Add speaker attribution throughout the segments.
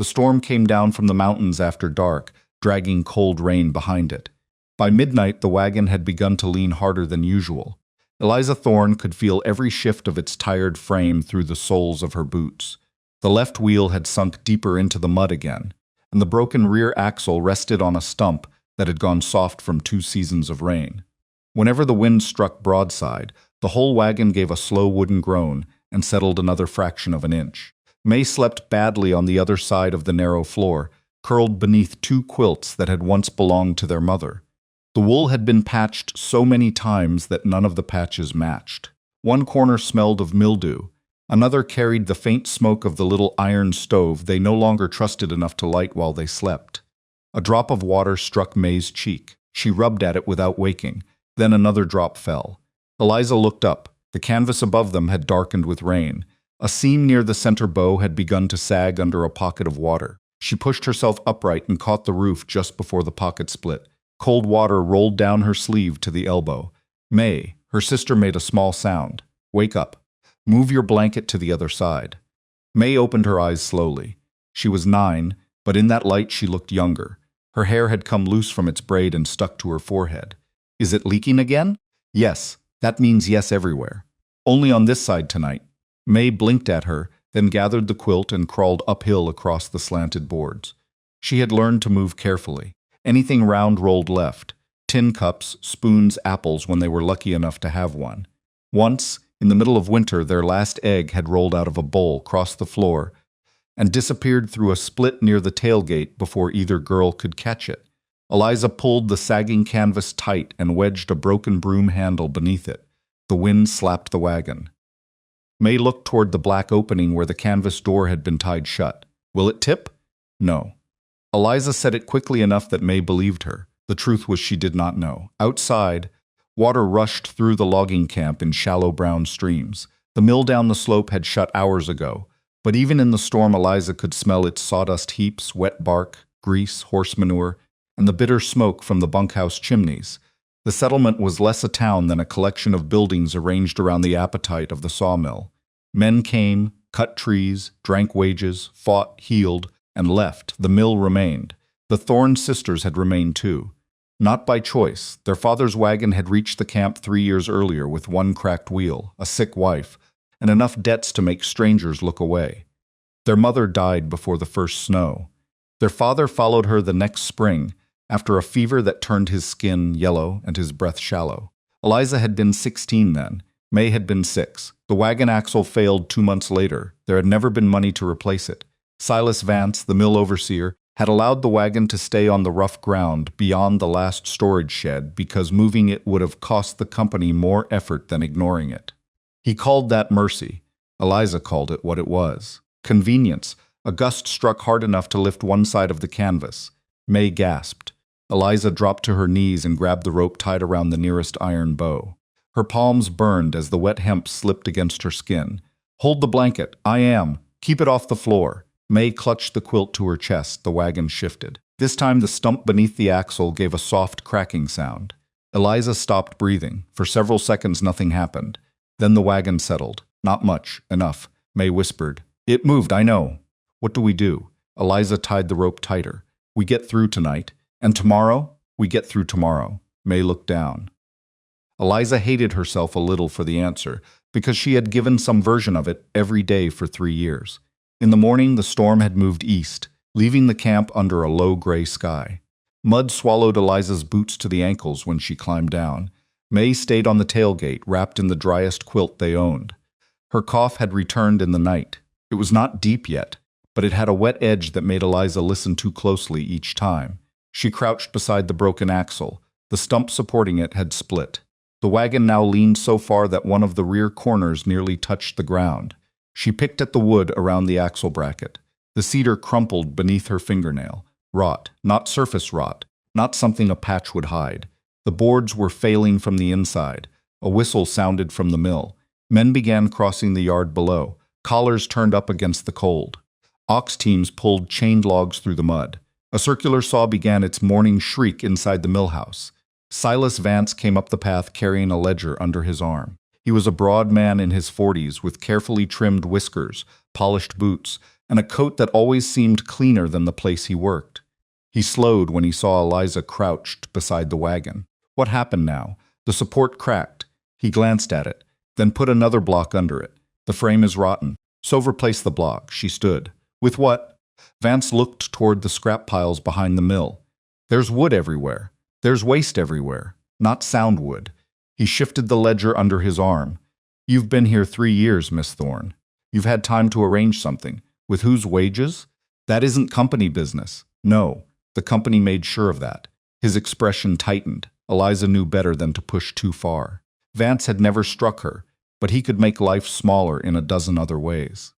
Speaker 1: The storm came down from the mountains after dark, dragging cold rain behind it. By midnight, the wagon had begun to lean harder than usual. Eliza Thorne could feel every shift of its tired frame through the soles of her boots. The left wheel had sunk deeper into the mud again, and the broken rear axle rested on a stump that had gone soft from 2 seasons of rain. Whenever the wind struck broadside, the whole wagon gave a slow wooden groan and settled another fraction of an inch. May slept badly on the other side of the narrow floor, curled beneath 2 quilts that had once belonged to their mother. The wool had been patched so many times that none of the patches matched. One corner smelled of mildew. Another carried the faint smoke of the little iron stove they no longer trusted enough to light while they slept. A drop of water struck May's cheek. She rubbed at it without waking. Then another drop fell. Eliza looked up. The canvas above them had darkened with rain. A seam near the center bow had begun to sag under a pocket of water. She pushed herself upright and caught the roof just before the pocket split. Cold water rolled down her sleeve to the elbow. May, her sister, made a small sound. "Wake up. Move your blanket to the other side." May opened her eyes slowly. She was 9, but in that light she looked younger. Her hair had come loose from its braid and stuck to her forehead. "Is it leaking again?" "Yes. That means yes everywhere. Only on this side tonight." May blinked at her, then gathered the quilt and crawled uphill across the slanted boards. She had learned to move carefully. Anything round rolled left. Tin cups, spoons, apples when they were lucky enough to have one. Once, in the middle of winter, their last egg had rolled out of a bowl, crossed the floor, and disappeared through a split near the tailgate before either girl could catch it. Eliza pulled the sagging canvas tight and wedged a broken broom handle beneath it. The wind slapped the wagon. May looked toward the black opening where the canvas door had been tied shut. "Will it tip?" "No." Eliza said it quickly enough that May believed her. The truth was she did not know. Outside, water rushed through the logging camp in shallow brown streams. The mill down the slope had shut hours ago, but even in the storm Eliza could smell its sawdust heaps, wet bark, grease, horse manure, and the bitter smoke from the bunkhouse chimneys. The settlement was less a town than a collection of buildings arranged around the appetite of the sawmill. Men came, cut trees, drank wages, fought, healed, and left. The mill remained. The Thorne sisters had remained too. Not by choice. Their father's wagon had reached the camp 3 years earlier with 1 cracked wheel, a sick wife, and enough debts to make strangers look away. Their mother died before the first snow. Their father followed her the next spring, after a fever that turned his skin yellow and his breath shallow. Eliza had been 16 then. May had been 6. The wagon axle failed 2 months later. There had never been money to replace it. Silas Vance, the mill overseer, had allowed the wagon to stay on the rough ground beyond the last storage shed because moving it would have cost the company more effort than ignoring it. He called that mercy. Eliza called it what it was. Convenience. A gust struck hard enough to lift one side of the canvas. May gasped. Eliza dropped to her knees and grabbed the rope tied around the nearest iron bow. Her palms burned as the wet hemp slipped against her skin. "Hold the blanket. I am. Keep it off the floor." May clutched the quilt to her chest. The wagon shifted. This time the stump beneath the axle gave a soft cracking sound. Eliza stopped breathing. For several seconds nothing happened. Then the wagon settled. "Not much. Enough," May whispered. "It moved, I know." "What do we do?" Eliza tied the rope tighter. "We get through tonight. And tomorrow?" "We get through tomorrow." May looked down. Eliza hated herself a little for the answer, because she had given some version of it every day for 3 years. In the morning, the storm had moved east, leaving the camp under a low gray sky. Mud swallowed Eliza's boots to the ankles when she climbed down. May stayed on the tailgate, wrapped in the driest quilt they owned. Her cough had returned in the night. It was not deep yet, but it had a wet edge that made Eliza listen too closely each time. She crouched beside the broken axle. The stump supporting it had split. The wagon now leaned so far that one of the rear corners nearly touched the ground. She picked at the wood around the axle bracket. The cedar crumpled beneath her fingernail. Rot, not surface rot, not something a patch would hide. The boards were failing from the inside. A whistle sounded from the mill. Men began crossing the yard below. Collars turned up against the cold. Ox teams pulled chained logs through the mud. A circular saw began its morning shriek inside the mill house. Silas Vance came up the path carrying a ledger under his arm. He was a broad man in his 40s with carefully trimmed whiskers, polished boots, and a coat that always seemed cleaner than the place he worked. He slowed when he saw Eliza crouched beside the wagon. What happened now? The support cracked. He glanced at it, then put another block under it. The frame is rotten. So replace the block. She stood. With what? Vance looked toward the scrap piles behind the mill. There's wood everywhere. There's waste everywhere. Not sound wood. He shifted the ledger under his arm. You've been here 3 years, Miss Thorne. You've had time to arrange something. With whose wages? That isn't company business. No, the company made sure of that. His expression tightened. Eliza knew better than to push too far. Vance had never struck her, but he could make life smaller in a dozen other ways.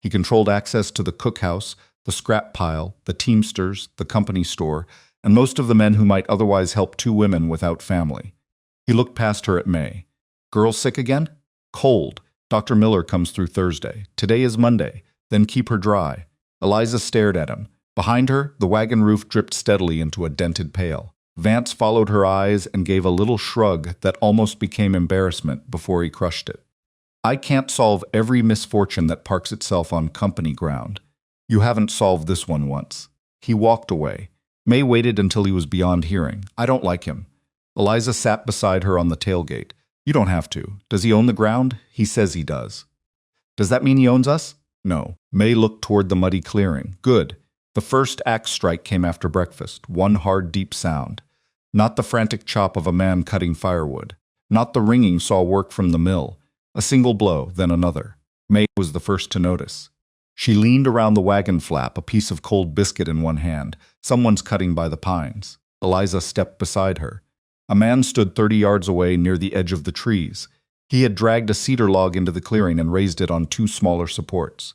Speaker 1: He controlled access to the cookhouse, the scrap pile, the teamsters, the company store, and most of the men who might otherwise help 2 women without family. He looked past her at May. Girl sick again? Cold. Dr. Miller comes through Thursday. Today is Monday. Then keep her dry. Eliza stared at him. Behind her, the wagon roof dripped steadily into a dented pail. Vance followed her eyes and gave a little shrug that almost became embarrassment before he crushed it. I can't solve every misfortune that parks itself on company ground. You haven't solved this one once. He walked away. May waited until he was beyond hearing. I don't like him. Eliza sat beside her on the tailgate. You don't have to. Does he own the ground? He says he does. Does that mean he owns us? No. May looked toward the muddy clearing. Good. The first axe strike came after breakfast. One hard, deep sound. Not the frantic chop of a man cutting firewood. Not the ringing saw work from the mill. A single blow, then another. May was the first to notice. She leaned around the wagon flap, a piece of cold biscuit in one hand. Someone's cutting by the pines. Eliza stepped beside her. A man stood 30 yards away near the edge of the trees. He had dragged a cedar log into the clearing and raised it on 2 smaller supports.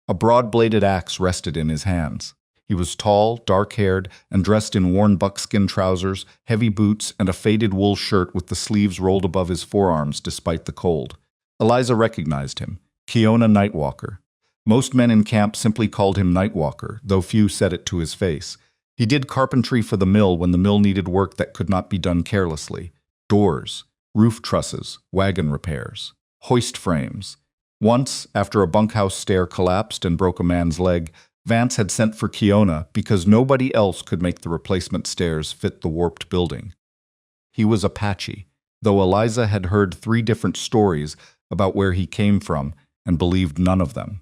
Speaker 1: A broad-bladed axe rested in his hands. He was tall, dark-haired, and dressed in worn buckskin trousers, heavy boots, and a faded wool shirt with the sleeves rolled above his forearms despite the cold. Eliza recognized him. Kiona Nightwalker. Most men in camp simply called him Nightwalker, though few said it to his face. He did carpentry for the mill when the mill needed work that could not be done carelessly. Doors, roof trusses, wagon repairs, hoist frames. Once, after a bunkhouse stair collapsed and broke a man's leg, Vance had sent for Kiona because nobody else could make the replacement stairs fit the warped building. He was Apache, though Eliza had heard 3 different stories about where he came from and believed none of them.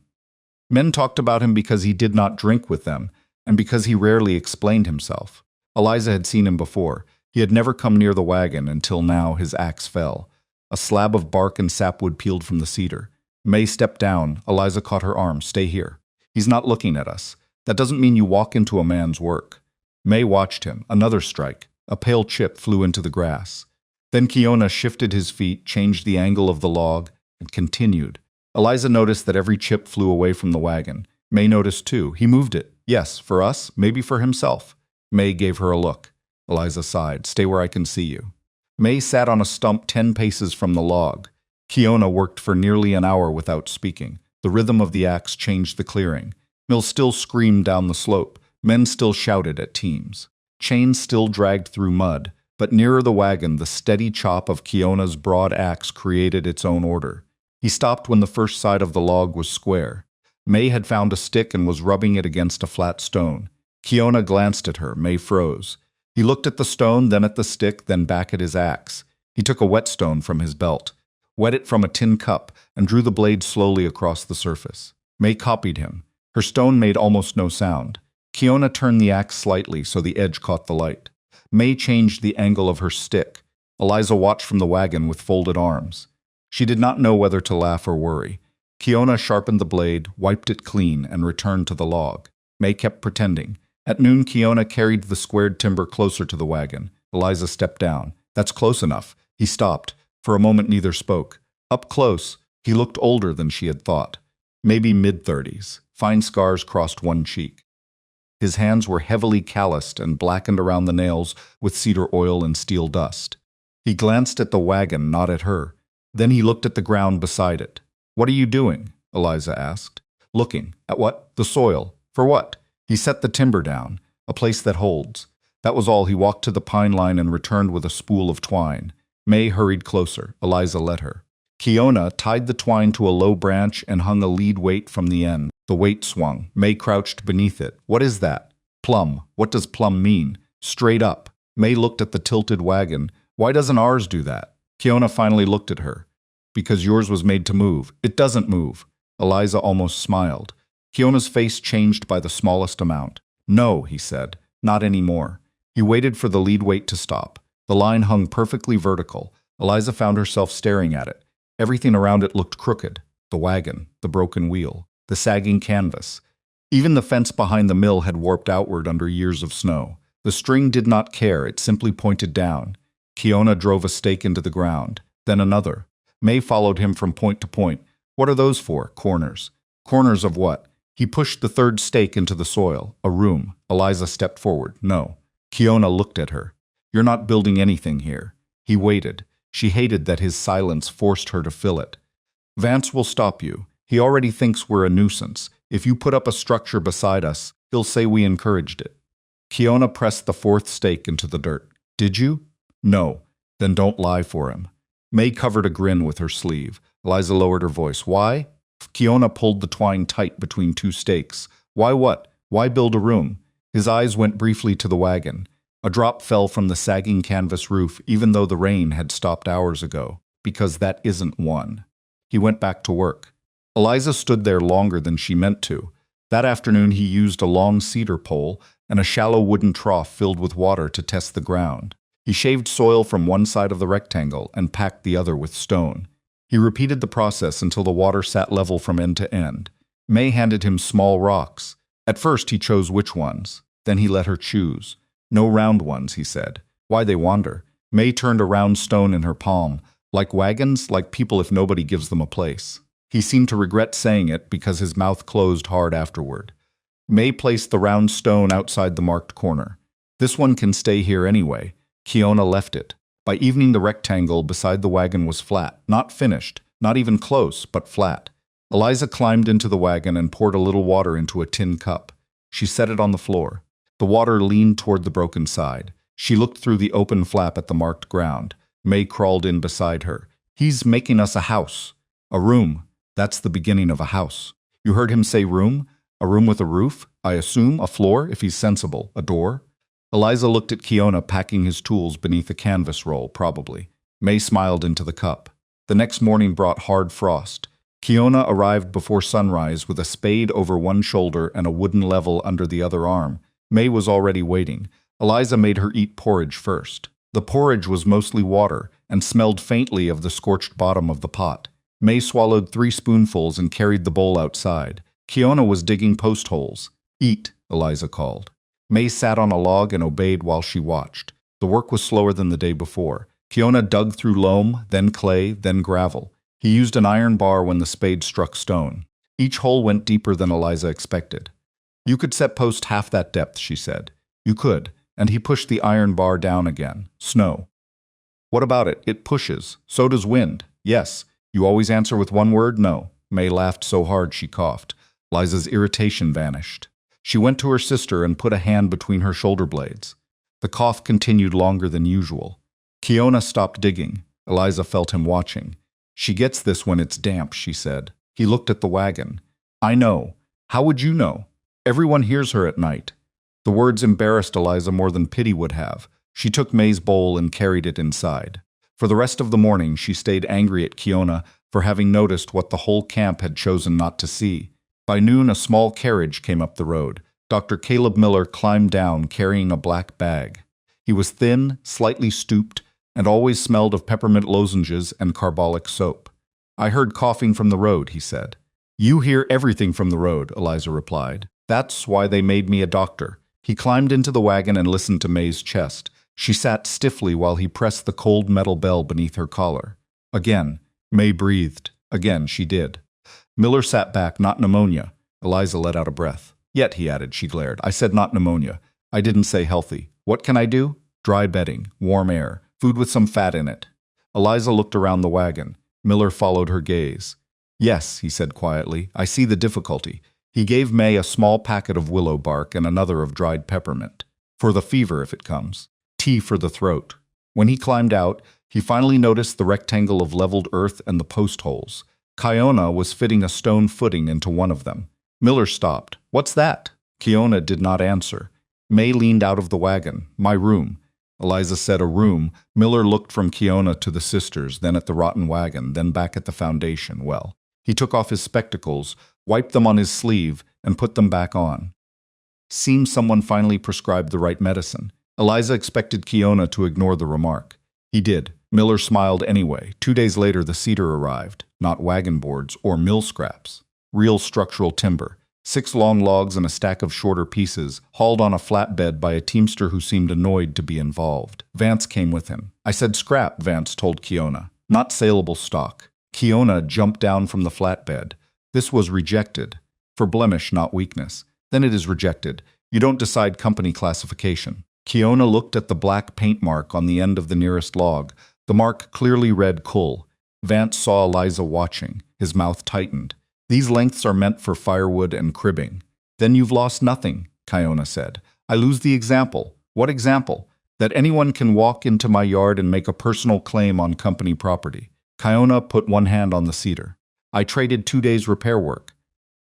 Speaker 1: Men talked about him because he did not drink with them, and because he rarely explained himself. Eliza had seen him before. He had never come near the wagon until now his axe fell. A slab of bark and sapwood peeled from the cedar. May stepped down. Eliza caught her arm. Stay here. He's not looking at us. That doesn't mean you walk into a man's work. May watched him. Another strike. A pale chip flew into the grass. Then Kiona shifted his feet, changed the angle of the log, and continued. Eliza noticed that every chip flew away from the wagon. May noticed too. He moved it. Yes, for us, maybe for himself. May gave her a look. Eliza sighed. Stay where I can see you. May sat on a stump 10 paces from the log. Kiona worked for nearly an hour without speaking. The rhythm of the axe changed the clearing. Mill still screamed down the slope. Men still shouted at teams. Chains still dragged through mud, but nearer the wagon, the steady chop of Kiona's broad axe created its own order. He stopped when the first side of the log was square. May had found a stick and was rubbing it against a flat stone. Kiona glanced at her. May froze. He looked at the stone, then at the stick, then back at his axe. He took a whetstone from his belt, wet it from a tin cup, and drew the blade slowly across the surface. May copied him. Her stone made almost no sound. Kiona turned the axe slightly so the edge caught the light. May changed the angle of her stick. Eliza watched from the wagon with folded arms. She did not know whether to laugh or worry. Kiona sharpened the blade, wiped it clean, and returned to the log. May kept pretending. At noon, Kiona carried the squared timber closer to the wagon. Eliza stepped down. That's close enough. He stopped. For a moment, neither spoke. Up close, he looked older than she had thought. Maybe mid-30s. Fine scars crossed one cheek. His hands were heavily calloused and blackened around the nails with cedar oil and steel dust. He glanced at the wagon, not at her. Then he looked at the ground beside it. What are you doing? Eliza asked. Looking. At what? The soil. For what? He set the timber down. A place that holds. That was all. He walked to the pine line and returned with a spool of twine. May hurried closer. Eliza let her. Kiona tied the twine to a low branch and hung a lead weight from the end. The weight swung. May crouched beneath it. What is that? Plum. What does plum mean? Straight up. May looked at the tilted wagon. Why doesn't ours do that? Kiona finally looked at her. Because yours was made to move. It doesn't move. Eliza almost smiled. Kiona's face changed by the smallest amount. No, he said. Not anymore. He waited for the lead weight to stop. The line hung perfectly vertical. Eliza found herself staring at it. Everything around it looked crooked. The wagon, the broken wheel, the sagging canvas. Even the fence behind the mill had warped outward under years of snow. The string did not care, it simply pointed down. Kiona drove a stake into the ground, then another. May followed him from point to point. What are those for? Corners. Corners of what? He pushed the third stake into the soil. A room. Eliza stepped forward. No. Kiona looked at her. You're not building anything here. He waited. She hated that his silence forced her to fill it. Vance will stop you. He already thinks we're a nuisance. If you put up a structure beside us, he'll say we encouraged it. Kiona pressed the fourth stake into the dirt. Did you? No. Then don't lie for him. May covered a grin with her sleeve. Eliza lowered her voice. Why? Kiona pulled the twine tight between two stakes. Why what? Why build a room? His eyes went briefly to the wagon. A drop fell from the sagging canvas roof, even though the rain had stopped hours ago. Because that isn't one. He went back to work. Eliza stood there longer than she meant to. That afternoon he used a long cedar pole and a shallow wooden trough filled with water to test the ground. He shaved soil from one side of the rectangle and packed the other with stone. He repeated the process until the water sat level from end to end. May handed him small rocks. At first he chose which ones. Then he let her choose. No round ones, he said. Why they wander? May turned a round stone in her palm. Like wagons, like people if nobody gives them a place. He seemed to regret saying it because his mouth closed hard afterward. May placed the round stone outside the marked corner. This one can stay here anyway. Kiona left it. By evening the rectangle beside the wagon was flat, not finished, not even close, but flat. Eliza climbed into the wagon and poured a little water into a tin cup. She set it on the floor. The water leaned toward the broken side. She looked through the open flap at the marked ground. May crawled in beside her. He's making us a house. A room. That's the beginning of a house. You heard him say room? A room with a roof? I assume a floor, if he's sensible. A door? Eliza looked at Kiona packing his tools beneath a canvas roll, probably. May smiled into the cup. The next morning brought hard frost. Kiona arrived before sunrise with a spade over one shoulder and a wooden level under the other arm. May was already waiting. Eliza made her eat porridge first. The porridge was mostly water and smelled faintly of the scorched bottom of the pot. May swallowed 3 spoonfuls and carried the bowl outside. Kiona was digging post holes. Eat, Eliza called. May sat on a log and obeyed while she watched. The work was slower than the day before. Kiona dug through loam, then clay, then gravel. He used an iron bar when the spade struck stone. Each hole went deeper than Eliza expected. You could set post half that depth, she said. You could, and he pushed the iron bar down again. Snow. What about it? It pushes. So does wind. Yes. You always answer with one word? No. May laughed so hard she coughed. Liza's irritation vanished. She went to her sister and put a hand between her shoulder blades. The cough continued longer than usual. Kiona stopped digging. Eliza felt him watching. She gets this when it's damp, she said. He looked at the wagon. I know. How would you know? Everyone hears her at night. The words embarrassed Eliza more than pity would have. She took May's bowl and carried it inside. For the rest of the morning, she stayed angry at Kiona for having noticed what the whole camp had chosen not to see. By noon, a small carriage came up the road. Dr. Caleb Miller climbed down, carrying a black bag. He was thin, slightly stooped, and always smelled of peppermint lozenges and carbolic soap. I heard coughing from the road, he said. You hear everything from the road, Eliza replied. That's why they made me a doctor. He climbed into the wagon and listened to May's chest. She sat stiffly while he pressed the cold metal bell beneath her collar. Again, May breathed. Again, she did. Miller sat back. Not pneumonia. Eliza let out a breath. Yet, he added, she glared. I said not pneumonia. I didn't say healthy. What can I do? Dry bedding, warm air, food with some fat in it. Eliza looked around the wagon. Miller followed her gaze. Yes, he said quietly, I see the difficulty. He gave May a small packet of willow bark and another of dried peppermint. For the fever, if it comes. Tea for the throat. When he climbed out, he finally noticed the rectangle of leveled earth and the post holes. Kiona was fitting a stone footing into one of them. Miller stopped. What's that? Kiona did not answer. May leaned out of the wagon. My room. Eliza said a room. Miller looked from Kiona to the sisters, then at the rotten wagon, then back at the foundation. Well, he took off his spectacles, wiped them on his sleeve, and put them back on. Seems someone finally prescribed the right medicine. Eliza expected Kiona to ignore the remark. He did. Miller smiled anyway. 2 days later, the cedar arrived. Not wagon boards or mill scraps. Real structural timber. 6 long logs and a stack of shorter pieces, hauled on a flatbed by a teamster who seemed annoyed to be involved. Vance came with him. I said scrap, Vance told Kiona. Not saleable stock. Kiona jumped down from the flatbed. This was rejected. For blemish, not weakness. Then it is rejected. You don't decide company classification. Kiona looked at the black paint mark on the end of the nearest log. The mark clearly read Cull. Vance saw Eliza watching. His mouth tightened. These lengths are meant for firewood and cribbing. Then you've lost nothing, Kiona said. I lose the example. What example? That anyone can walk into my yard and make a personal claim on company property. Kiona put one hand on the cedar. I traded 2 days repair work.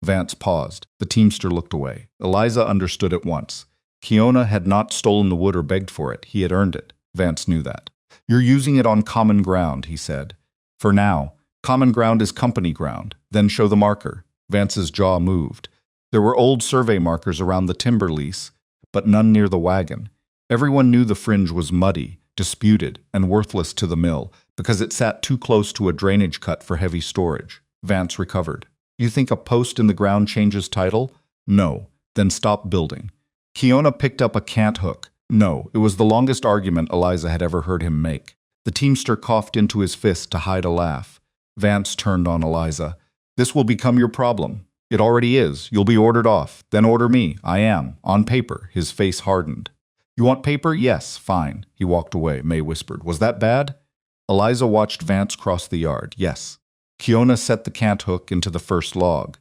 Speaker 1: Vance paused. The teamster looked away. Eliza understood at once. Kiona had not stolen the wood or begged for it. He had earned it. Vance knew that. You're using it on common ground, he said. For now. Common ground is company ground. Then show the marker. Vance's jaw moved. There were old survey markers around the timber lease, but none near the wagon. Everyone knew the fringe was muddy, disputed, and worthless to the mill because it sat too close to a drainage cut for heavy storage. Vance recovered. You think a post in the ground changes title? No. Then stop building. Kiona picked up a cant hook. No, it was the longest argument Eliza had ever heard him make. The teamster coughed into his fist to hide a laugh. Vance turned on Eliza. This will become your problem. It already is. You'll be ordered off. Then order me. I am. On paper. His face hardened. You want paper? Yes. Fine. He walked away. May whispered. Was that bad? Eliza watched Vance cross the yard. Yes. Kiona set the cant hook into the first log.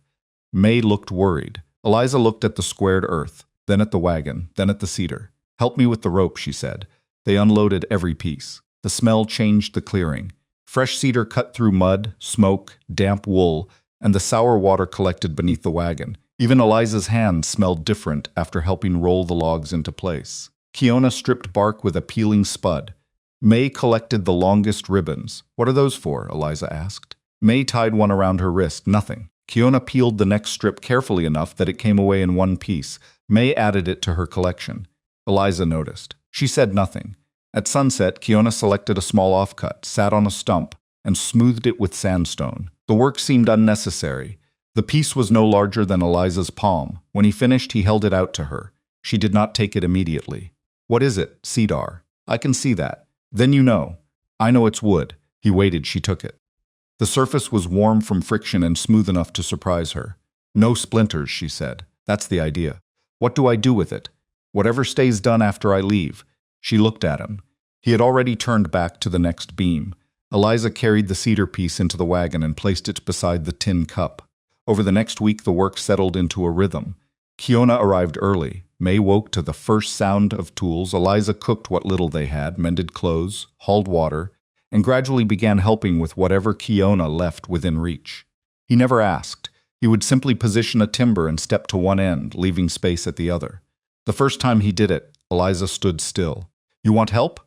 Speaker 1: May looked worried. Eliza looked at the squared earth, then at the wagon, then at the cedar. Help me with the rope, she said. They unloaded every piece. The smell changed the clearing. Fresh cedar cut through mud, smoke, damp wool, and the sour water collected beneath the wagon. Even Eliza's hands smelled different after helping roll the logs into place. Kiona stripped bark with a peeling spud. May collected the longest ribbons. What are those for? Eliza asked. May tied one around her wrist. Nothing. Kiona peeled the next strip carefully enough that it came away in one piece. May added it to her collection. Eliza noticed. She said nothing. At sunset, Kiona selected a small offcut, sat on a stump, and smoothed it with sandstone. The work seemed unnecessary. The piece was no larger than Eliza's palm. When he finished, he held it out to her. She did not take it immediately. What is it? Cedar. I can see that. Then you know. I know it's wood. He waited. She took it. The surface was warm from friction and smooth enough to surprise her. No splinters, she said. That's the idea. What do I do with it? Whatever stays done after I leave. She looked at him. He had already turned back to the next beam. Eliza carried the cedar piece into the wagon and placed it beside the tin cup. Over the next week, the work settled into a rhythm. Kiona arrived early. May woke to the first sound of tools. Eliza cooked what little they had, mended clothes, hauled water, and gradually began helping with whatever Kiona left within reach. He never asked. He would simply position a timber and step to one end, leaving space at the other. The first time he did it, Eliza stood still. You want help?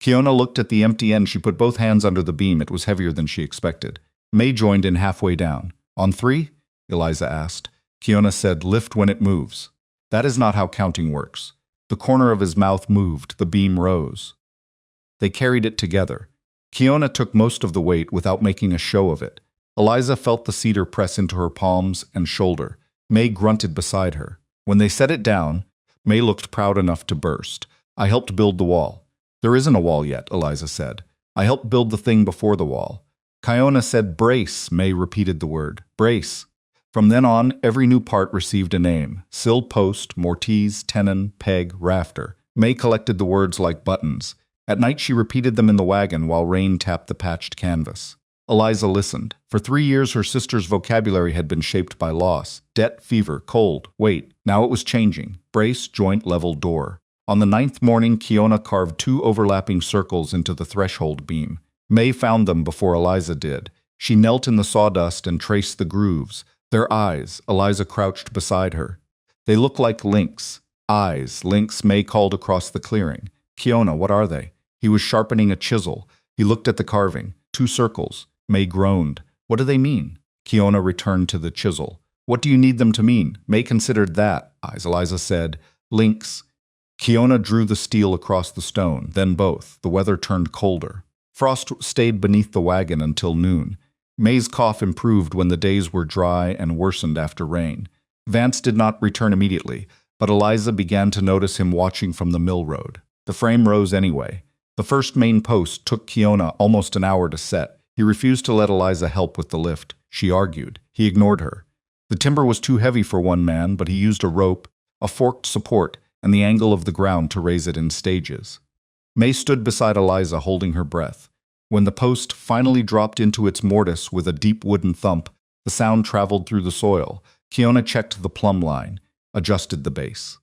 Speaker 1: Kiona looked at the empty end. She put both hands under the beam. It was heavier than she expected. May joined in halfway down. On 3? Eliza asked. Kiona said, lift when it moves. That is not how counting works. The corner of his mouth moved. The beam rose. They carried it together. Kiona took most of the weight without making a show of it. Eliza felt the cedar press into her palms and shoulder. May grunted beside her. When they set it down, May looked proud enough to burst. I helped build the wall. There isn't a wall yet, Eliza said. I helped build the thing before the wall. Kiona said brace. May repeated the word. Brace. From then on, every new part received a name. Sill post, mortise, tenon, peg, rafter. May collected the words like buttons. At night she repeated them in the wagon while rain tapped the patched canvas. Eliza listened. For 3 years her sister's vocabulary had been shaped by loss, debt, fever, cold, weight. Now it was changing. Brace, joint, level, door. On the 9th morning, Kiona carved 2 overlapping circles into the threshold beam. May found them before Eliza did. She knelt in the sawdust and traced the grooves. Their eyes, Eliza crouched beside her. They look like lynx. Eyes, lynx, May called across the clearing. Kiona, what are they? He was sharpening a chisel. He looked at the carving. 2 circles. May groaned. What do they mean? Kiona returned to the chisel. What do you need them to mean? May considered that, Eliza said. Lynx. Kiona drew the steel across the stone, then both. The weather turned colder. Frost stayed beneath the wagon until noon. May's cough improved when the days were dry and worsened after rain. Vance did not return immediately, but Eliza began to notice him watching from the mill road. The frame rose anyway. The first main post took Kiona almost an hour to set. He refused to let Eliza help with the lift. She argued. He ignored her. The timber was too heavy for one man, but he used a rope, a forked support, and the angle of the ground to raise it in stages. May stood beside Eliza, holding her breath. When the post finally dropped into its mortise with a deep wooden thump, the sound traveled through the soil. Kiona checked the plumb line, adjusted the base.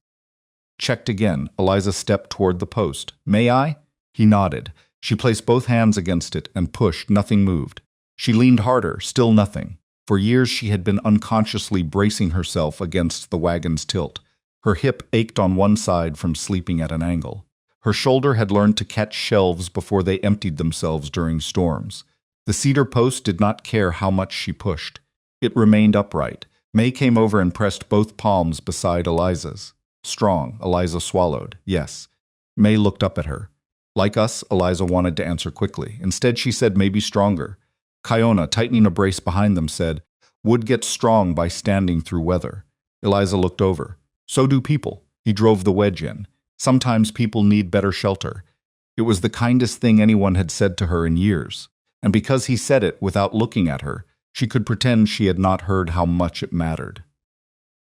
Speaker 1: Checked again. Eliza stepped toward the post. May I? He nodded. She placed both hands against it and pushed. Nothing moved. She leaned harder. Still nothing. For years she had been unconsciously bracing herself against the wagon's tilt. Her hip ached on one side from sleeping at an angle. Her shoulder had learned to catch shelves before they emptied themselves during storms. The cedar post did not care how much she pushed. It remained upright. May came over and pressed both palms beside Eliza's. Strong, Eliza swallowed. Yes. May looked up at her. Like us, Eliza wanted to answer quickly. Instead, she said maybe stronger. Kiona, tightening a brace behind them, said, wood gets strong by standing through weather. Eliza looked over. So do people. He drove the wedge in. Sometimes people need better shelter. It was the kindest thing anyone had said to her in years. And because he said it without looking at her, she could pretend she had not heard how much it mattered.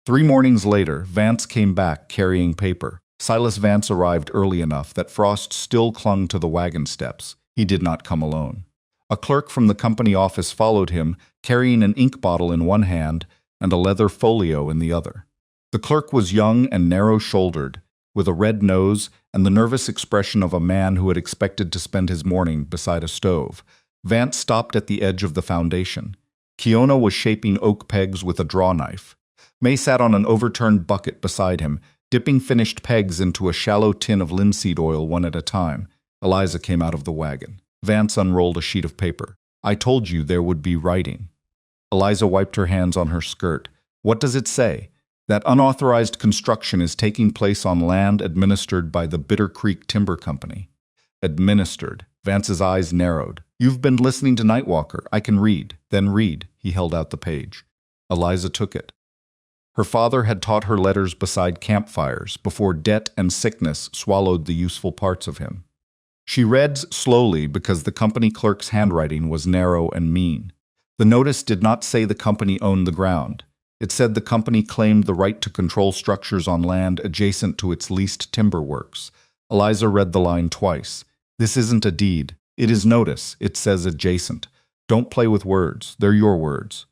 Speaker 1: 3 mornings later, Vance came back carrying paper. Silas Vance arrived early enough that Frost still clung to the wagon steps. He did not come alone. A clerk from the company office followed him, carrying an ink bottle in one hand and a leather folio in the other. The clerk was young and narrow-shouldered, with a red nose and the nervous expression of a man who had expected to spend his morning beside a stove. Vance stopped at the edge of the foundation. Kiona was shaping oak pegs with a draw knife. May sat on an overturned bucket beside him, dipping finished pegs into a shallow tin of linseed oil one at a time. Eliza came out of the wagon. Vance unrolled a sheet of paper. I told you there would be writing. Eliza wiped her hands on her skirt. What does it say? That unauthorized construction is taking place on land administered by the Bitter Creek Timber Company. Administered. Vance's eyes narrowed. You've been listening to Nightwalker. I can read. Then read. He held out the page. Eliza took it. Her father had taught her letters beside campfires before debt and sickness swallowed the useful parts of him. She read slowly because the company clerk's handwriting was narrow and mean. The notice did not say the company owned the ground. It said the company claimed the right to control structures on land adjacent to its leased timber works. Eliza read the line twice. This isn't a deed. It is notice. It says adjacent. Don't play with words. They're your words.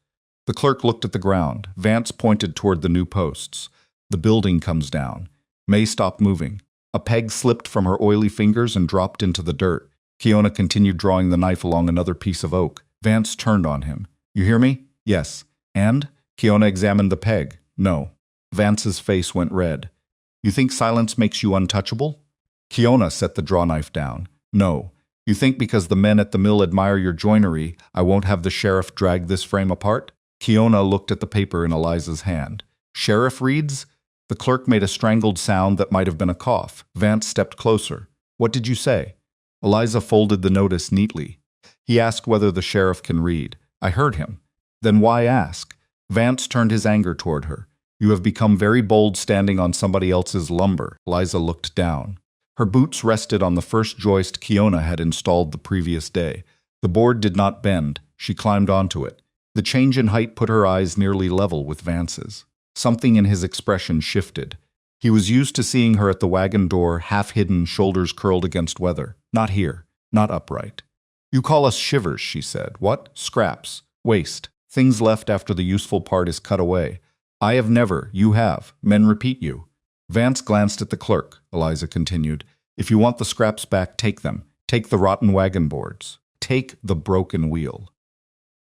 Speaker 1: The clerk looked at the ground. Vance pointed toward the new posts. The building comes down. May stopped moving. A peg slipped from her oily fingers and dropped into the dirt. Kiona continued drawing the knife along another piece of oak. Vance turned on him. You hear me? Yes. And? Kiona examined the peg. No. Vance's face went red. You think silence makes you untouchable? Kiona set the draw knife down. No. You think because the men at the mill admire your joinery, I won't have the sheriff drag this frame apart? Kiona looked at the paper in Eliza's hand. Sheriff reads? The clerk made a strangled sound that might have been a cough. Vance stepped closer. What did you say? Eliza folded the notice neatly. He asked whether the sheriff can read. I heard him. Then why ask? Vance turned his anger toward her. You have become very bold standing on somebody else's lumber. Eliza looked down. Her boots rested on the first joist Kiona had installed the previous day. The board did not bend. She climbed onto it. The change in height put her eyes nearly level with Vance's. Something in his expression shifted. He was used to seeing her at the wagon door, half-hidden, shoulders curled against weather. Not here. Not upright. You call us shivers, she said. What? Scraps. Waste. Things left after the useful part is cut away. I have never. You have. Men repeat you. Vance glanced at the clerk. Eliza continued. If you want the scraps back, take them. Take the rotten wagon boards. Take the broken wheel.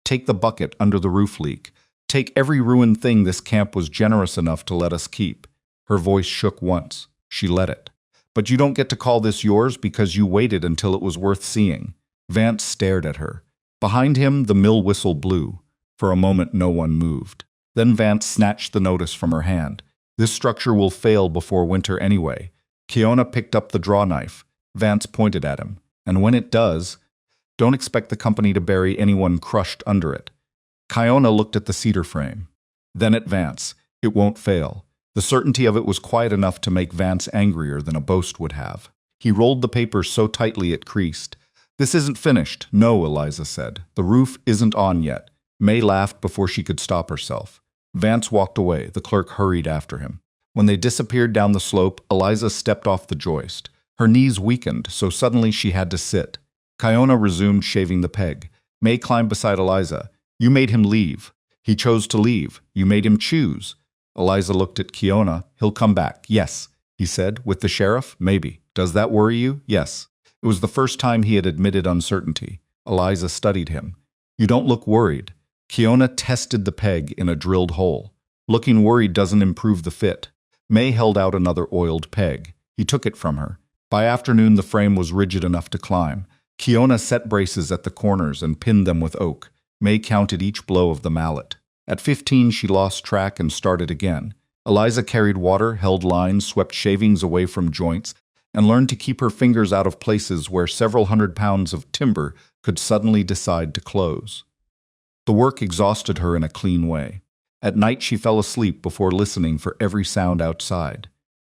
Speaker 1: Take the bucket under the roof leak. take every ruined thing this camp was generous enough to let us keep. Her voice shook once. She let it. But you don't get to call this yours because you waited until it was worth seeing. Vance stared at her. Behind him, the mill whistle blew. For a moment, no one moved. Then Vance snatched the notice from her hand. This structure will fail before winter anyway. Kiona picked up the draw knife. Vance pointed at him. And when it does, don't expect the company to bury anyone crushed under it. Kiona looked at the cedar frame. Then at Vance. It won't fail. The certainty of it was quiet enough to make Vance angrier than a boast would have. He rolled the paper so tightly it creased. This isn't finished. No, Eliza said. The roof isn't on yet. May laughed before she could stop herself. Vance walked away. The clerk hurried after him. When they disappeared down the slope, Eliza stepped off the joist. Her knees weakened, so suddenly she had to sit. Kiona resumed shaving the peg. May climbed beside Eliza. You made him leave. He chose to leave. You made him choose. Eliza looked at Kiona. He'll come back. Yes, he said. With the sheriff? Maybe. Does that worry you? Yes. It was the first time he had admitted uncertainty. Eliza studied him. You don't look worried. Kiona tested the peg in a drilled hole. Looking worried doesn't improve the fit. May held out another oiled peg. He took it from her. By afternoon, the frame was rigid enough to climb. Kiona set braces at the corners and pinned them with oak. May counted each blow of the mallet. At 15, she lost track and started again. Eliza carried water, held lines, swept shavings away from joints, and learned to keep her fingers out of places where several 100 pounds of timber could suddenly decide to close. The work exhausted her in a clean way. At night, she fell asleep before listening for every sound outside.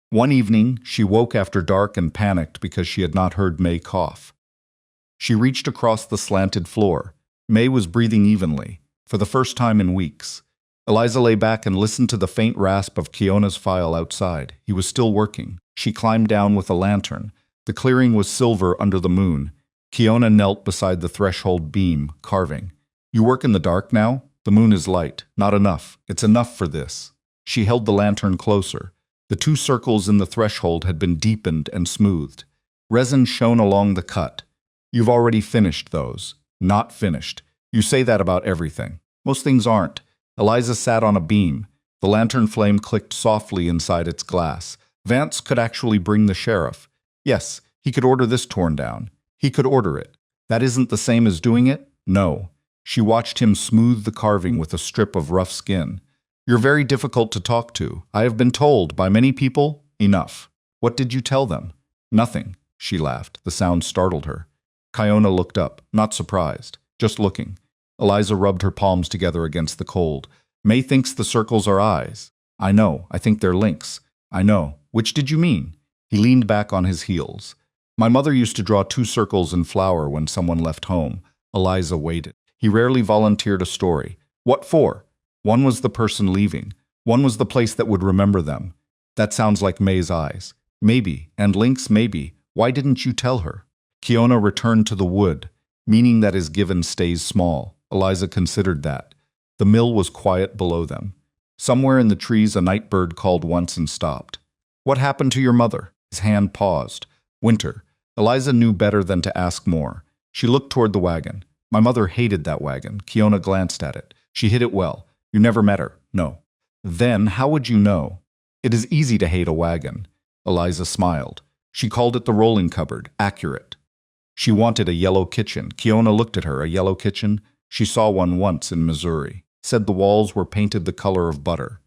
Speaker 1: One evening, she woke after dark and panicked because she had not heard May cough. She reached across the slanted floor. May was breathing evenly, for the first time in weeks. Eliza lay back and listened to the faint rasp of Kiona's file outside. He was still working. She climbed down with a lantern. The clearing was silver under the moon. Kiona knelt beside the threshold beam, carving. You work in the dark now? The moon is light. Not enough. It's enough for this. She held the lantern closer. The 2 circles in the threshold had been deepened and smoothed. Resin shone along the cut. You've already finished those. Not finished. You say that about everything. Most things aren't. Eliza sat on a beam. The lantern flame clicked softly inside its glass. Vance could actually bring the sheriff. Yes, he could order this torn down. He could order it. That isn't the same as doing it? No. She watched him smooth the carving with a strip of rough skin. You're very difficult to talk to. I have been told by many people, enough. What did you tell them? Nothing. She laughed. The sound startled her. Kiona looked up, not surprised, just looking. Eliza rubbed her palms together against the cold. May thinks the circles are eyes. I know. I think they're links. I know. Which did you mean? He leaned back on his heels. My mother used to draw 2 circles in flour when someone left home. Eliza waited. He rarely volunteered a story. What for? One was the person leaving. One was the place that would remember them. That sounds like May's eyes. Maybe. And links, maybe. Why didn't you tell her? Kiona returned to the wood. Meaning that is given stays small. Eliza considered that. The mill was quiet below them. Somewhere in the trees a night bird called once and stopped. What happened to your mother? His hand paused. Winter. Eliza knew better than to ask more. She looked toward the wagon. My mother hated that wagon. Kiona glanced at it. She hid it well. You never met her. No. Then how would you know? It is easy to hate a wagon. Eliza smiled. She called it the rolling cupboard. Accurate. She wanted a yellow kitchen. Kiona looked at her. A yellow kitchen? She saw one once in Missouri. Said the walls were painted the color of butter.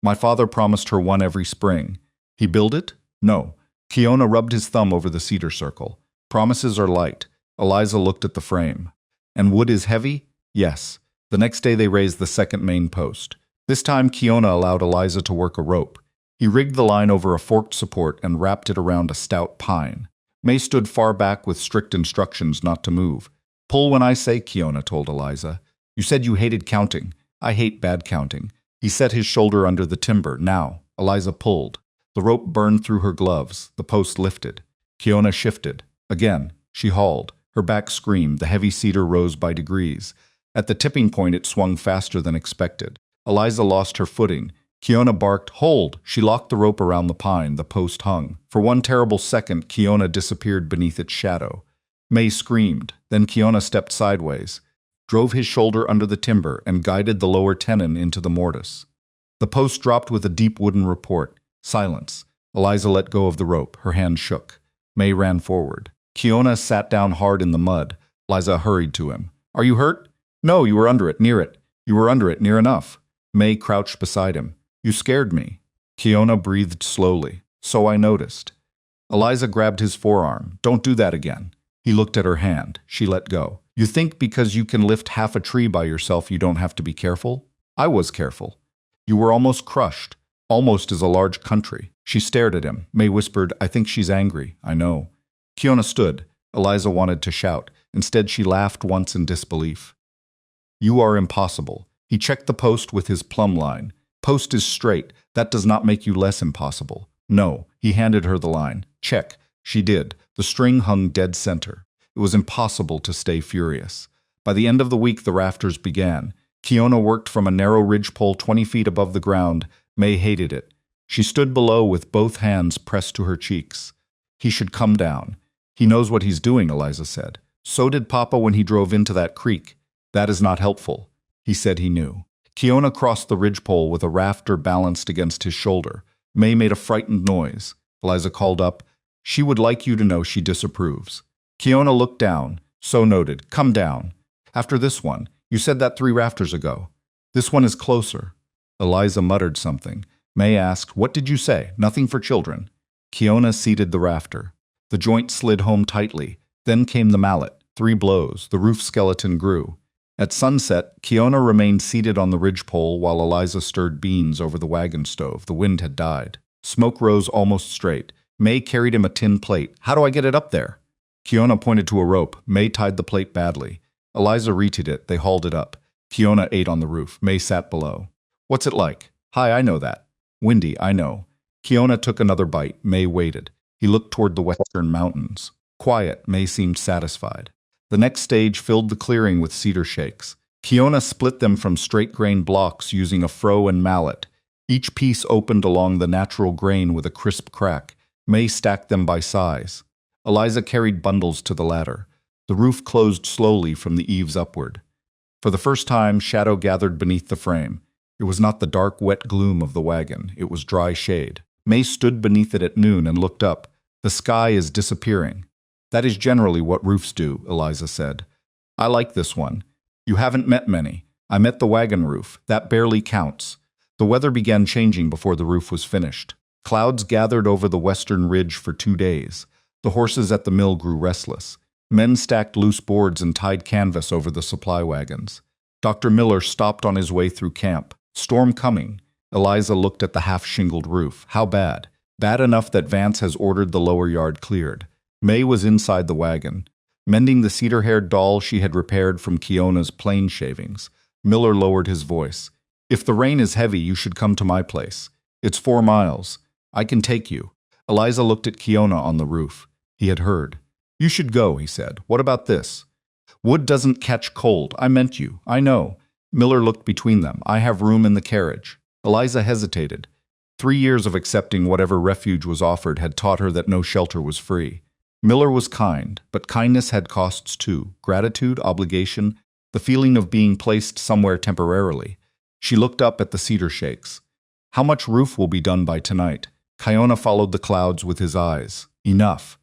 Speaker 1: My father promised her one every spring. He built it? No. Kiona rubbed his thumb over the cedar circle. Promises are light. Eliza looked at the frame. And wood is heavy? Yes. The next day they raised the second main post. This time Kiona allowed Eliza to work a rope. He rigged the line over a forked support and wrapped it around a stout pine. May stood far back with strict instructions not to move. Pull when I say, Kiona told Eliza. You said you hated counting. I hate bad counting. He set his shoulder under the timber. Now. Eliza pulled. The rope burned through her gloves. The post lifted. Kiona shifted. Again. She hauled. Her back screamed. The heavy cedar rose by degrees. At the tipping point it swung faster than expected. Eliza lost her footing. Kiona barked, hold! She locked the rope around the pine. The post hung. For one terrible second, Kiona disappeared beneath its shadow. May screamed. Then Kiona stepped sideways. drove his shoulder under the timber, and guided the lower tenon into the mortise. The post dropped with a deep wooden report. Silence. Eliza let go of the rope. Her hand shook. May ran forward. Kiona sat down hard in the mud. Eliza hurried to him. "Are you hurt?" "No, you were under it, near it. You were under it, near enough." May crouched beside him. "You scared me." Kiona breathed slowly. "So I noticed." Eliza grabbed his forearm. "Don't do that again." He looked at her hand. She let go. "You think because you can lift half a tree by yourself you don't have to be careful? I was careful. You were almost crushed. Almost is a large country." She stared at him. May whispered, "I think she's angry. I know." Kiona stood. Eliza wanted to shout. Instead, she laughed once in disbelief. "You are impossible." He checked the post with his plumb line. "Post is straight. That does not make you less impossible." "No." He handed her the line. "Check." She did. The string hung dead center. It was impossible to stay furious. By the end of the week, the rafters began. Kiona worked from a narrow ridgepole 20 feet above the ground. May hated it. She stood below with both hands pressed to her cheeks. "He should come down." "He knows what he's doing," Eliza said. "So did Papa when he drove into that creek." "That is not helpful." He said he knew. Kiona crossed the ridgepole with a rafter balanced against his shoulder. May made a frightened noise. Eliza called up, "She would like you to know she disapproves." Kiona looked down. So noted. "Come down." "After this one. You said that 3 rafters ago." "This one is closer." Eliza muttered something. May asked, "What did you say? Nothing for children." Kiona seated the rafter. The joint slid home tightly. Then came the mallet. 3 blows. The roof skeleton grew. At sunset, Kiona remained seated on the ridgepole while Eliza stirred beans over the wagon stove. The wind had died. Smoke rose almost straight. May carried him a tin plate. "How do I get it up there?" Kiona pointed to a rope. May tied the plate badly. Eliza reached it. They hauled it up. Kiona ate on the roof. May sat below. "What's it like?" "Hi, I know that." "Windy, I know." Kiona took another bite. May waited. He looked toward the western mountains. Quiet. May seemed satisfied. The next stage filled the clearing with cedar shakes. Kiona split them from straight-grain blocks using a froe and mallet. Each piece opened along the natural grain with a crisp crack. May stacked them by size. Eliza carried bundles to the ladder. The roof closed slowly from the eaves upward. For the first time, shadow gathered beneath the frame. It was not the dark, wet gloom of the wagon. It was dry shade. May stood beneath it at noon and looked up. "The sky is disappearing." "That is generally what roofs do," Eliza said. "I like this one. You haven't met many. I met the wagon roof. That barely counts." The weather began changing before the roof was finished. Clouds gathered over the western ridge for 2 days. The horses at the mill grew restless. Men stacked loose boards and tied canvas over the supply wagons. Dr. Miller stopped on his way through camp. "Storm coming." Eliza looked at the half-shingled roof. "How bad?" "Bad enough that Vance has ordered the lower yard cleared." May was inside the wagon, mending the cedar-haired doll she had repaired from Kiona's plane shavings. Miller lowered his voice. "If the rain is heavy, you should come to my place. It's 4 miles. I can take you." Eliza looked at Kiona on the roof. He had heard. "You should go," he said. "What about this?" "Wood doesn't catch cold. I meant you. I know." Miller looked between them. "I have room in the carriage." Eliza hesitated. 3 years of accepting whatever refuge was offered had taught her that no shelter was free. Miller was kind, but kindness had costs too. Gratitude, obligation, the feeling of being placed somewhere temporarily. She looked up at the cedar shakes. "How much roof will be done by tonight?" Kiona followed the clouds with his eyes. "Enough."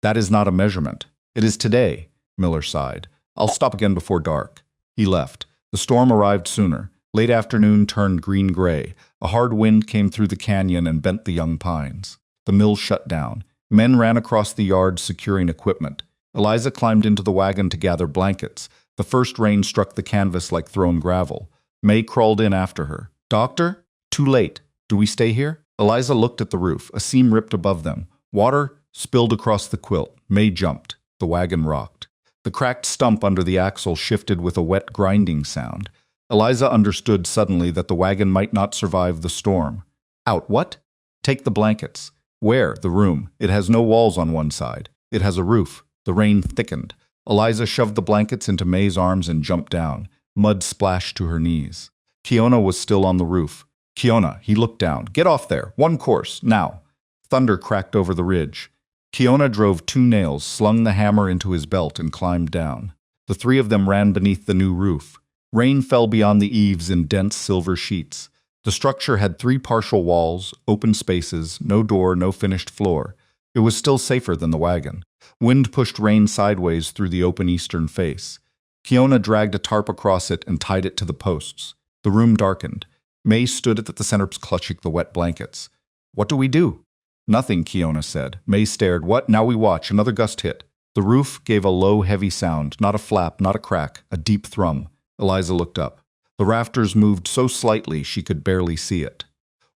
Speaker 1: "That is not a measurement." "It is today," Miller sighed. "I'll stop again before dark." He left. The storm arrived sooner. Late afternoon turned green-gray. A hard wind came through the canyon and bent the young pines. The mill shut down. Men ran across the yard securing equipment. Eliza climbed into the wagon to gather blankets. The first rain struck the canvas like thrown gravel. May crawled in after her. "Doctor?" "Too late. Do we stay here?" Eliza looked at the roof. A seam ripped above them. Water spilled across the quilt. May jumped. The wagon rocked. The cracked stump under the axle shifted with a wet grinding sound. Eliza understood suddenly that the wagon might not survive the storm. "Out what?" "Take the blankets." "Where?" "The room. It has no walls on one side. It has a roof." The rain thickened. Eliza shoved the blankets into May's arms and jumped down. Mud splashed to her knees. Kiona was still on the roof. "Kiona," he looked down. "Get off there. One course. Now." Thunder cracked over the ridge. Kiona drove 2 nails, slung the hammer into his belt, and climbed down. The three of them ran beneath the new roof. Rain fell beyond the eaves in dense silver sheets. The structure had 3 partial walls, open spaces, no door, no finished floor. It was still safer than the wagon. Wind pushed rain sideways through the open eastern face. Kiona dragged a tarp across it and tied it to the posts. The room darkened. May stood at the center clutching the wet blankets. "What do we do?" "Nothing," Kiona said. May stared. "What? Now we watch." Another gust hit. The roof gave a low, heavy sound, not a flap, not a crack, a deep thrum. Eliza looked up. The rafters moved so slightly she could barely see it.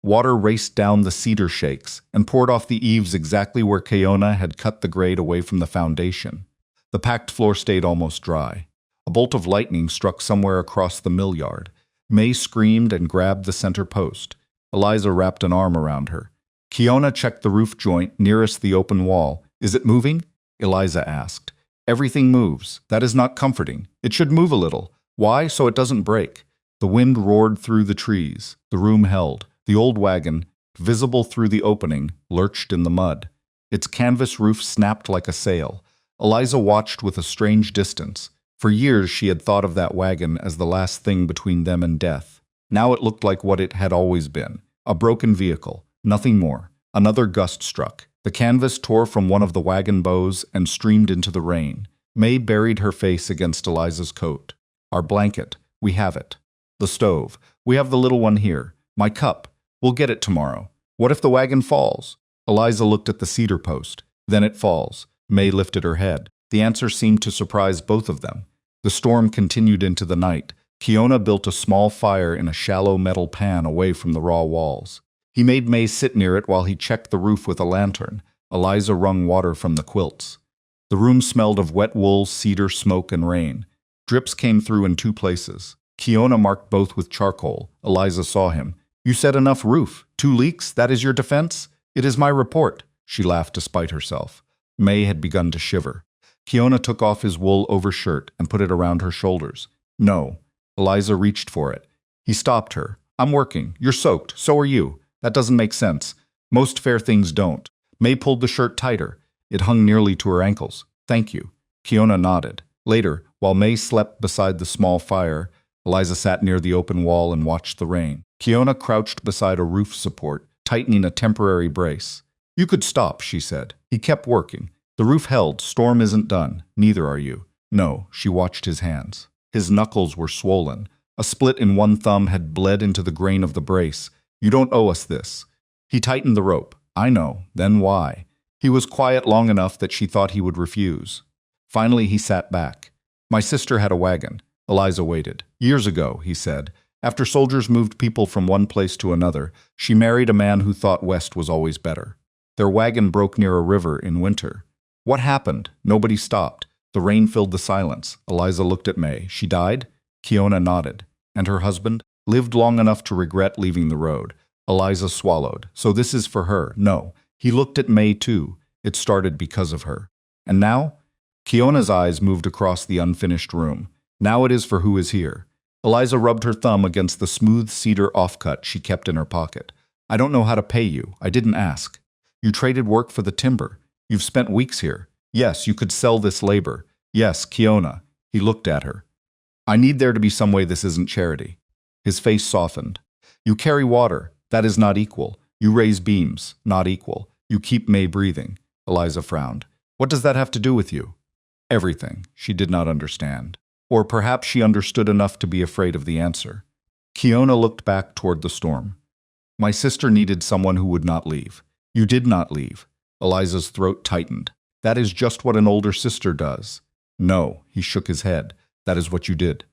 Speaker 1: Water raced down the cedar shakes and poured off the eaves exactly where Kiona had cut the grade away from the foundation. The packed floor stayed almost dry. A bolt of lightning struck somewhere across the mill yard. May screamed and grabbed the center post. Eliza wrapped an arm around her. Kiona checked the roof joint nearest the open wall. "Is it moving?" Eliza asked. "Everything moves. That is not comforting. It should move a little. Why? So it doesn't break." The wind roared through the trees. The room held. The old wagon, visible through the opening, lurched in the mud. Its canvas roof snapped like a sail. Eliza watched with a strange distance. For years she had thought of that wagon as the last thing between them and death. Now it looked like what it had always been. A broken vehicle. Nothing more. Another gust struck. The canvas tore from one of the wagon bows and streamed into the rain. May buried her face against Eliza's coat. "Our blanket. We have it. The stove. We have the little one here. My cup. We'll get it tomorrow. What if the wagon falls?" Eliza looked at the cedar post. "Then it falls." May lifted her head. The answer seemed to surprise both of them. The storm continued into the night. Kiona built a small fire in a shallow metal pan away from the raw walls. He made May sit near it while he checked the roof with a lantern. Eliza wrung water from the quilts. The room smelled of wet wool, cedar, smoke, and rain. Drips came through in 2 places. Kiona marked both with charcoal. Eliza saw him. "You said enough roof. 2 leaks? That is your defense?" "It is my report." She laughed despite herself. May had begun to shiver. Kiona took off his wool overshirt and put it around her shoulders. "No." Eliza reached for it. He stopped her. "I'm working. You're soaked. So are you. That doesn't make sense. Most fair things don't." May pulled the shirt tighter. It hung nearly to her ankles. "Thank you." Kiona nodded. Later, while May slept beside the small fire, Eliza sat near the open wall and watched the rain. Kiona crouched beside a roof support, tightening a temporary brace. "You could stop," she said. He kept working. "The roof held. Storm isn't done. Neither are you." "No." She watched his hands. His knuckles were swollen. A split in one thumb had bled into the grain of the brace. "You don't owe us this." He tightened the rope. "I know. Then why?" He was quiet long enough that she thought he would refuse. Finally, he sat back. "My sister had a wagon." Eliza waited. "Years ago," he said. "After soldiers moved people from one place to another, she married a man who thought west was always better. Their wagon broke near a river in winter." "What happened?" Nobody stopped. The rain filled the silence. Eliza looked at May. "She died?" Kiona nodded. "And her husband?" "Lived long enough to regret leaving the road." Eliza swallowed. "So this is for her?" "No." He looked at May too. "It started because of her." "And now?" Kiona's eyes moved across the unfinished room. "Now it is for who is here." Eliza rubbed her thumb against the smooth cedar offcut she kept in her pocket. "I don't know how to pay you. I didn't ask. You traded work for the timber. You've spent weeks here. Yes, you could sell this labor. Yes, Kiona." He looked at her. "I need there to be some way this isn't charity." His face softened. "You carry water. That is not equal. You raise beams. Not equal. You keep May breathing." Eliza frowned. "What does that have to do with you?" "Everything." She did not understand. Or perhaps she understood enough to be afraid of the answer. Kiona looked back toward the storm. "My sister needed someone who would not leave. You did not leave." Eliza's throat tightened. "That is just what an older sister does." "No." He shook his head. "That is what you did."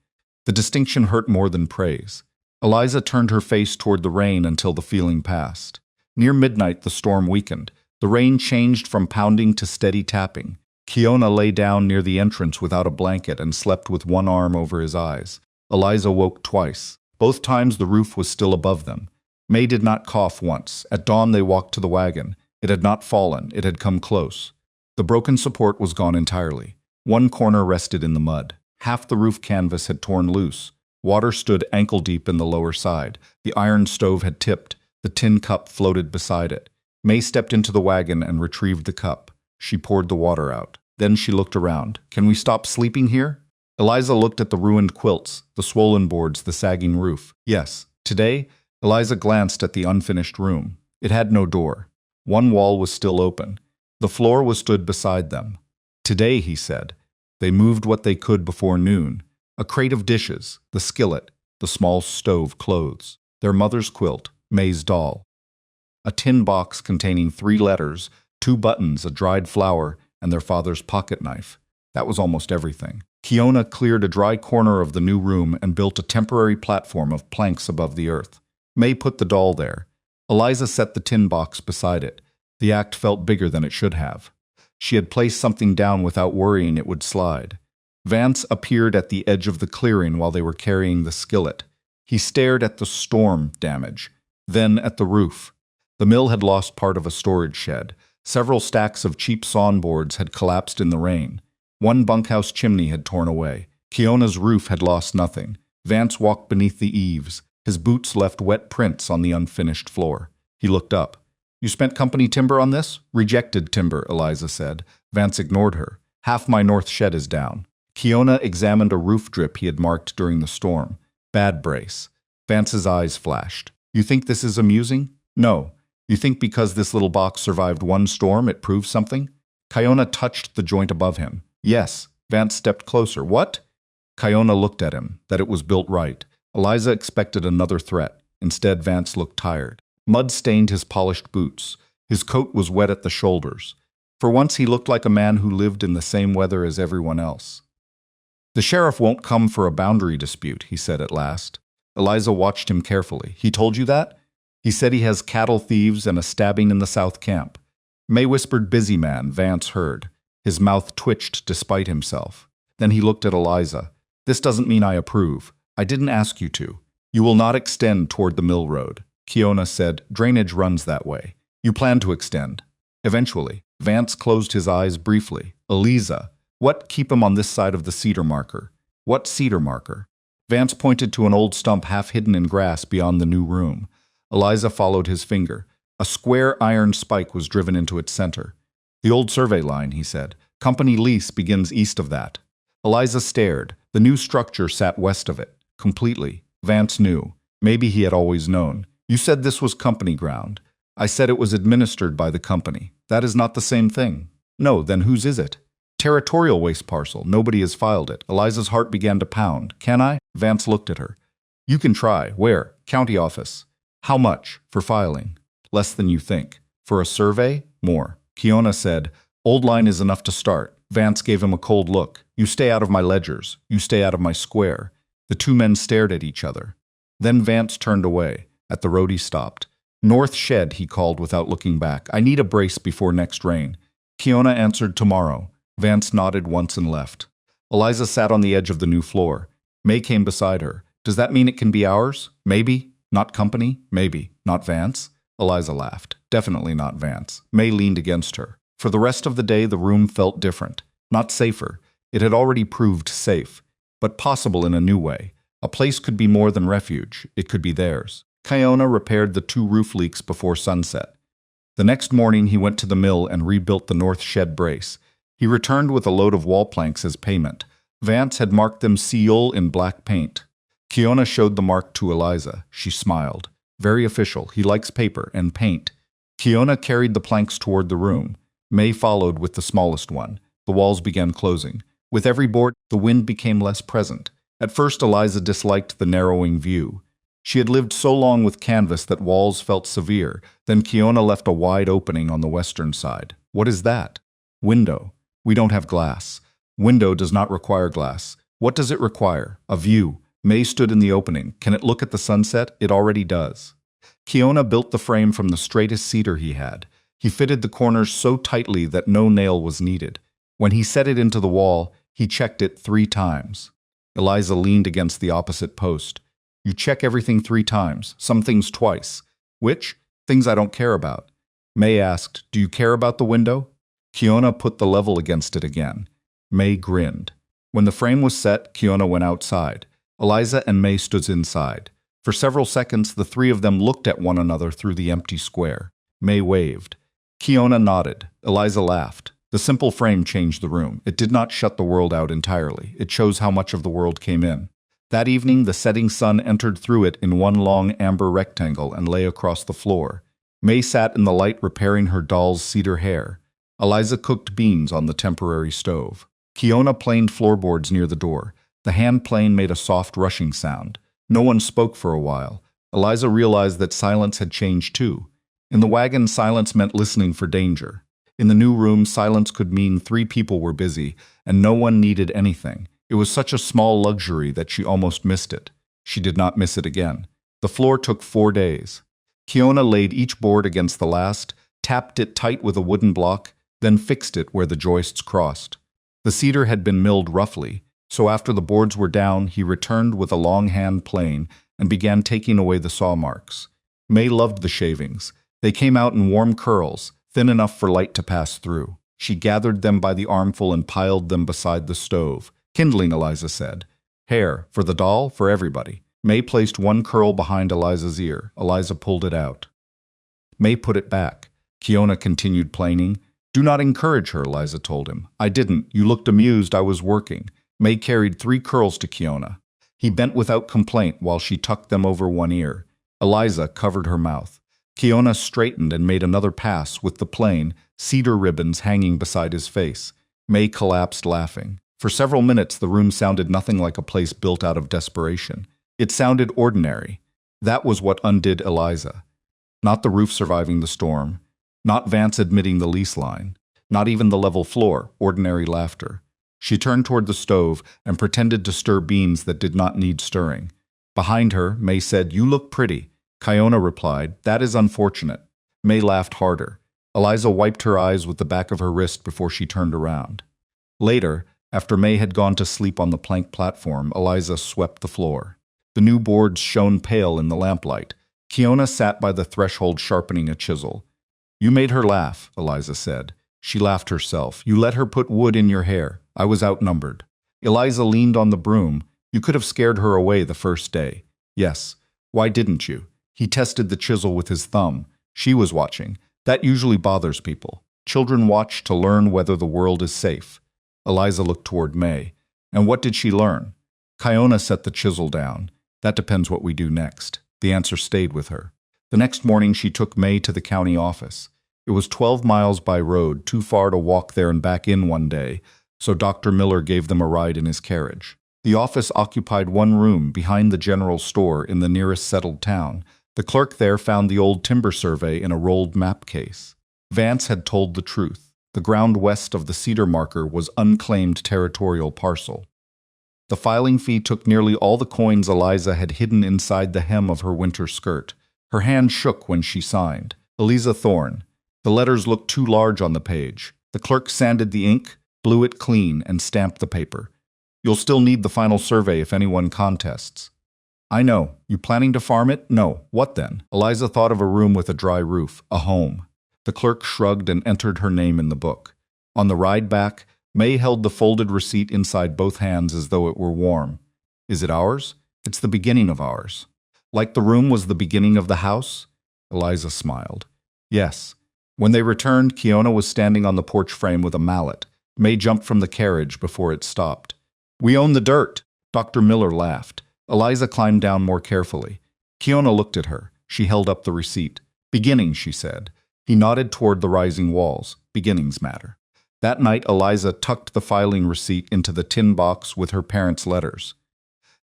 Speaker 1: The distinction hurt more than praise. Eliza turned her face toward the rain until the feeling passed. Near midnight, the storm weakened. The rain changed from pounding to steady tapping. Kiona lay down near the entrance without a blanket and slept with one arm over his eyes. Eliza woke twice. Both times the roof was still above them. May did not cough once. At dawn they walked to the wagon. It had not fallen. It had come close. The broken support was gone entirely. One corner rested in the mud. Half the roof canvas had torn loose. Water stood ankle-deep in the lower side. The iron stove had tipped. The tin cup floated beside it. May stepped into the wagon and retrieved the cup. She poured the water out. Then she looked around. "Can we stop sleeping here?" Eliza looked at the ruined quilts, the swollen boards, the sagging roof. Yes, today, Eliza glanced at the unfinished room. It had no door. One wall was still open. The floor was stood beside them. Today, he said. They moved what they could before noon. A crate of dishes, the skillet, the small stove clothes, their mother's quilt, May's doll. A tin box containing 3 letters, 2 buttons, a dried flower, and their father's pocket knife. That was almost everything. Kiona cleared a dry corner of the new room and built a temporary platform of planks above the earth. May put the doll there. Eliza set the tin box beside it. The act felt bigger than it should have. She had placed something down without worrying it would slide. Vance appeared at the edge of the clearing while they were carrying the skillet. He stared at the storm damage, then at the roof. The mill had lost part of a storage shed. Several stacks of cheap sawn boards had collapsed in the rain. One bunkhouse chimney had torn away. Kiona's roof had lost nothing. Vance walked beneath the eaves. His boots left wet prints on the unfinished floor. He looked up. "You spent company timber on this?" "Rejected timber," Eliza said. Vance ignored her. "Half my north shed is down." Kiona examined a roof drip he had marked during the storm. "Bad brace." Vance's eyes flashed. "You think this is amusing?" "No. You think because this little box survived one storm it proves something?" Kiona touched the joint above him. "Yes." Vance stepped closer. "What?" Kiona looked at him, that it was built right. Eliza expected another threat. Instead, Vance looked tired. Mud stained his polished boots. His coat was wet at the shoulders. For once he looked like a man who lived in the same weather as everyone else. "The sheriff won't come for a boundary dispute," he said at last. Eliza watched him carefully. "He told you that?" "He said he has cattle thieves and a stabbing in the south camp." May whispered "busy man." Vance heard. His mouth twitched despite himself. Then he looked at Eliza. "This doesn't mean I approve. I didn't ask you to. You will not extend toward the mill road." Kiona said, "Drainage runs that way." "You plan to extend." "Eventually." Vance closed his eyes briefly. "Eliza." "What? Keep him on this side of the cedar marker." "What cedar marker?" Vance pointed to an old stump half hidden in grass beyond the new room. Eliza followed his finger. A square iron spike was driven into its center. "The old survey line," he said. "Company lease begins east of that." Eliza stared. The new structure sat west of it. Completely. Vance knew. Maybe he had always known. "You said this was company ground." "I said it was administered by the company." "That is not the same thing." "No, then whose is it?" "Territorial waste parcel. Nobody has filed it." Eliza's heart began to pound. "Can I?" Vance looked at her. "You can try." "Where?" "County office." "How much?" "For filing." "Less than you think." "For a survey?" "More." Kiona said, "Old line is enough to start." Vance gave him a cold look. "You stay out of my ledgers. You stay out of my square." The two men stared at each other. Then Vance turned away. At the road he stopped. "North shed," he called without looking back. "I need a brace before next rain." Kiona answered, "Tomorrow." Vance nodded once and left. Eliza sat on the edge of the new floor. May came beside her. "Does that mean it can be ours?" "Maybe. Not company?" "Maybe. Not Vance?" Eliza laughed. "Definitely not Vance." May leaned against her. For the rest of the day, the room felt different. Not safer. It had already proved safe. But possible in a new way. A place could be more than refuge. It could be theirs. Kiona repaired the 2 roof leaks before sunset. The next morning, he went to the mill and rebuilt the north shed brace. He returned with a load of wall planks as payment. Vance had marked them Seoul in black paint. Kiona showed the mark to Eliza. She smiled. "Very official. He likes paper and paint." Kiona carried the planks toward the room. May followed with the smallest one. The walls began closing. With every board, the wind became less present. At first, Eliza disliked the narrowing view. She had lived so long with canvas that walls felt severe. Then Kiona left a wide opening on the western side. "What is that?" "Window." "We don't have glass." "Window does not require glass." "What does it require?" "A view." May stood in the opening. "Can it look at the sunset?" "It already does." Kiona built the frame from the straightest cedar he had. He fitted the corners so tightly that no nail was needed. When he set it into the wall, he checked it 3 times. Eliza leaned against the opposite post. "You check everything 3 times, some things twice." "Which?" "Things I don't care about." May asked, "Do you care about the window?" Kiona put the level against it again. May grinned. When the frame was set, Kiona went outside. Eliza and May stood inside. For several seconds, the 3 of them looked at one another through the empty square. May waved. Kiona nodded. Eliza laughed. The simple frame changed the room. It did not shut the world out entirely. It chose how much of the world came in. That evening, the setting sun entered through it in one long amber rectangle and lay across the floor. May sat in the light repairing her doll's cedar hair. Eliza cooked beans on the temporary stove. Kiona planed floorboards near the door. The hand plane made a soft rushing sound. No one spoke for a while. Eliza realized that silence had changed too. In the wagon, silence meant listening for danger. In the new room, silence could mean 3 people were busy, and no one needed anything. It was such a small luxury that she almost missed it. She did not miss it again. The floor took 4 days. Kiona laid each board against the last, tapped it tight with a wooden block, then fixed it where the joists crossed. The cedar had been milled roughly, so after the boards were down, he returned with a long hand plane and began taking away the saw marks. May loved the shavings. They came out in warm curls, thin enough for light to pass through. She gathered them by the armful and piled them beside the stove. Kindling, Eliza said. Hair, for the doll, for everybody. May placed one curl behind Eliza's ear. Eliza pulled it out. May put it back. Kiona continued planing. Do not encourage her, Eliza told him. I didn't. You looked amused. I was working. May carried 3 curls to Kiona. He bent without complaint while she tucked them over one ear. Eliza covered her mouth. Kiona straightened and made another pass with the plain, cedar ribbons hanging beside his face. May collapsed laughing. For several minutes, the room sounded nothing like a place built out of desperation. It sounded ordinary. That was what undid Eliza. Not the roof surviving the storm. Not Vance admitting the lease line. Not even the level floor, ordinary laughter. She turned toward the stove and pretended to stir beans that did not need stirring. Behind her, May said, You look pretty. Kiona replied, That is unfortunate. May laughed harder. Eliza wiped her eyes with the back of her wrist before she turned around. Later, after May had gone to sleep on the plank platform, Eliza swept the floor. The new boards shone pale in the lamplight. Kiona sat by the threshold sharpening a chisel. You made her laugh, Eliza said. She laughed herself. You let her put wood in your hair. I was outnumbered. Eliza leaned on the broom. You could have scared her away the first day. Yes. Why didn't you? He tested the chisel with his thumb. She was watching. That usually bothers people. Children watch to learn whether the world is safe. Eliza looked toward May. And what did she learn? Kiona set the chisel down. That depends what we do next. The answer stayed with her. The next morning she took May to the county office. It was 12 miles by road, too far to walk there and back in one day, so Dr. Miller gave them a ride in his carriage. The office occupied one room behind the general store in the nearest settled town. The clerk there found the old timber survey in a rolled map case. Vance had told the truth. The ground west of the cedar marker was unclaimed territorial parcel. The filing fee took nearly all the coins Eliza had hidden inside the hem of her winter skirt. Her hand shook when she signed. Eliza Thorne. The letters looked too large on the page. The clerk sanded the ink, blew it clean, and stamped the paper. You'll still need the final survey if anyone contests. I know. You planning to farm it? No. What then? Eliza thought of a room with a dry roof, a home. The clerk shrugged and entered her name in the book. On the ride back, May held the folded receipt inside both hands as though it were warm. Is it ours? It's the beginning of ours. Like the room was the beginning of the house? Eliza smiled. Yes. When they returned, Kiona was standing on the porch frame with a mallet. May jumped from the carriage before it stopped. We own the dirt. Dr. Miller laughed. Eliza climbed down more carefully. Kiona looked at her. She held up the receipt. Beginnings, she said. He nodded toward the rising walls. Beginnings matter. That night, Eliza tucked the filing receipt into the tin box with her parents' letters.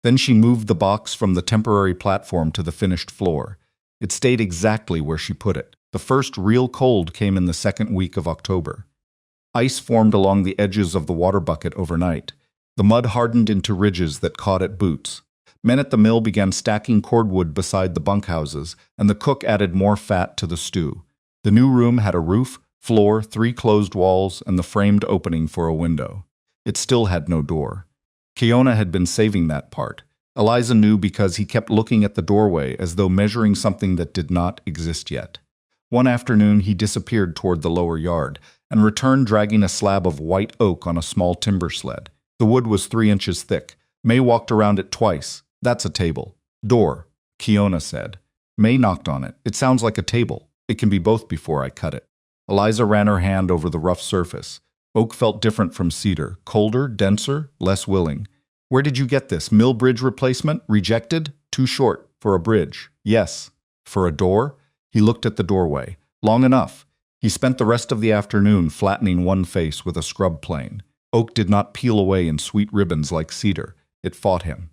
Speaker 1: Then she moved the box from the temporary platform to the finished floor. It stayed exactly where she put it. The first real cold came in the second week of October. Ice formed along the edges of the water bucket overnight. The mud hardened into ridges that caught at boots. Men at the mill began stacking cordwood beside the bunkhouses, and the cook added more fat to the stew. The new room had a roof, floor, 3 closed walls, and the framed opening for a window. It still had no door. Kiona had been saving that part. Eliza knew because he kept looking at the doorway as though measuring something that did not exist yet. One afternoon he disappeared toward the lower yard and returned dragging a slab of white oak on a small timber sled. The wood was 3 inches thick. May walked around it twice. That's a table. Door, Kiona said. May knocked on it. It sounds like a table. It can be both before I cut it. Eliza ran her hand over the rough surface. Oak felt different from cedar. Colder, denser, less willing. Where did you get this? Mill bridge replacement? Rejected? Too short. For a bridge? Yes. For a door? He looked at the doorway. Long enough. He spent the rest of the afternoon flattening one face with a scrub plane. Oak did not peel away in sweet ribbons like cedar. It fought him.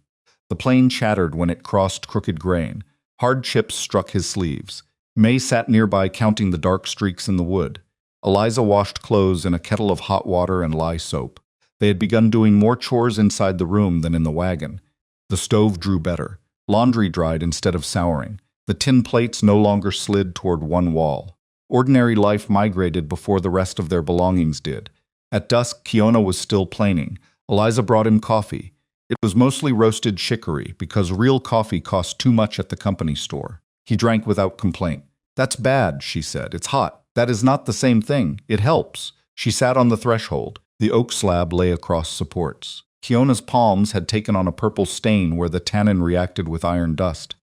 Speaker 1: The plane chattered when it crossed crooked grain. Hard chips struck his sleeves. May sat nearby counting the dark streaks in the wood. Eliza washed clothes in a kettle of hot water and lye soap. They had begun doing more chores inside the room than in the wagon. The stove drew better. Laundry dried instead of souring. The tin plates no longer slid toward one wall. Ordinary life migrated before the rest of their belongings did. At dusk, Kiona was still planing. Eliza brought him coffee. It was mostly roasted chicory because real coffee cost too much at the company store. He drank without complaint. That's bad, she said. It's hot. That is not the same thing. It helps. She sat on the threshold. The oak slab lay across supports. Kiona's palms had taken on a purple stain where the tannin reacted with iron dust.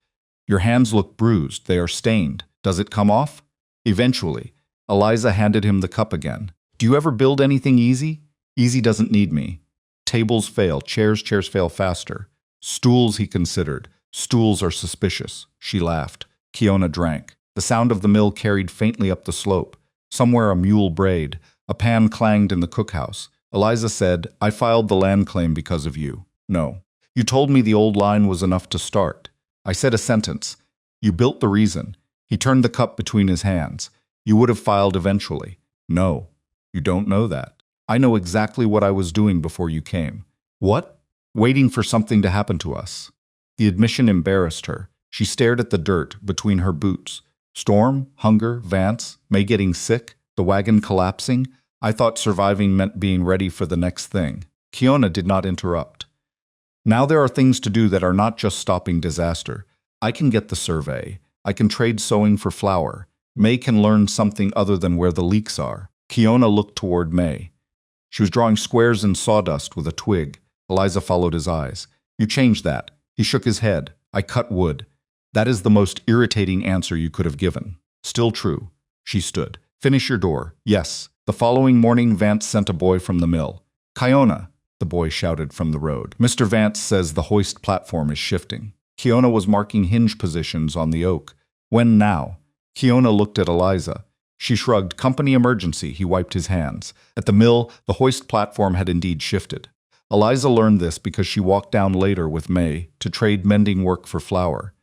Speaker 1: Your hands look bruised. They are stained. Does it come off? Eventually. Eliza handed him the cup again. Do you ever build anything easy? Easy doesn't need me. Tables fail. Chairs fail faster. Stools, he considered. Stools are suspicious. She laughed. Kiona drank. The sound of the mill carried faintly up the slope. Somewhere a mule brayed. A pan clanged in the cookhouse. Eliza said, I filed the land claim because of you. No. You told me the old line was enough to start. I said a sentence. You built the reason. He turned the cup between his hands. You would have filed eventually. No. You don't know that. I know exactly what I was doing before you came. What? Waiting for something to happen to us. The admission embarrassed her. She stared at the dirt between her boots. Storm, hunger, Vance, May getting sick, the wagon collapsing. I thought surviving meant being ready for the next thing. Kiona did not interrupt. Now there are things to do that are not just stopping disaster. I can get the survey. I can trade sewing for flour. May can learn something other than where the leaks are. Kiona looked toward May. She was drawing squares in sawdust with a twig. Eliza followed his eyes. You changed that. He shook his head. I cut wood. That is the most irritating answer you could have given. Still true. She stood. Finish your door. Yes. The following morning, Vance sent a boy from the mill. Kiona, the boy shouted from the road. Mr. Vance says the hoist platform is shifting. Kiona was marking hinge positions on the oak. When now? Kiona looked at Eliza. She shrugged. Company emergency. He wiped his hands. At the mill, the hoist platform had indeed shifted. Eliza learned this because she walked down later with May to trade mending work for flour.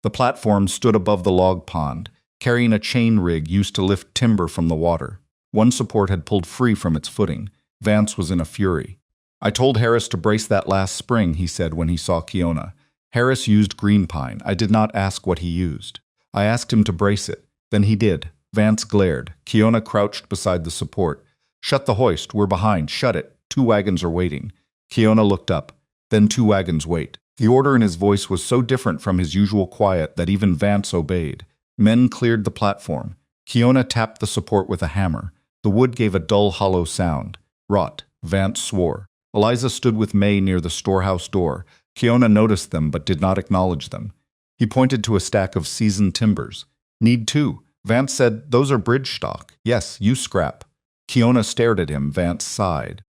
Speaker 1: The platform stood above the log pond, carrying a chain rig used to lift timber from the water. One support had pulled free from its footing. Vance was in a fury. I told Harris to brace that last spring, he said when he saw Kiona. Harris used green pine. I did not ask what he used. I asked him to brace it. Then he did. Vance glared. Kiona crouched beside the support. Shut the hoist. We're behind. Shut it. 2 wagons are waiting. Kiona looked up. Then 2 wagons wait. The order in his voice was so different from his usual quiet that even Vance obeyed. Men cleared the platform. Kiona tapped the support with a hammer. The wood gave a dull, hollow sound. Rot. Vance swore. Eliza stood with May near the storehouse door. Kiona noticed them but did not acknowledge them. He pointed to a stack of seasoned timbers. Need 2. Vance said, those are bridge stock. Yes, you scrap. Kiona stared at him. Vance sighed.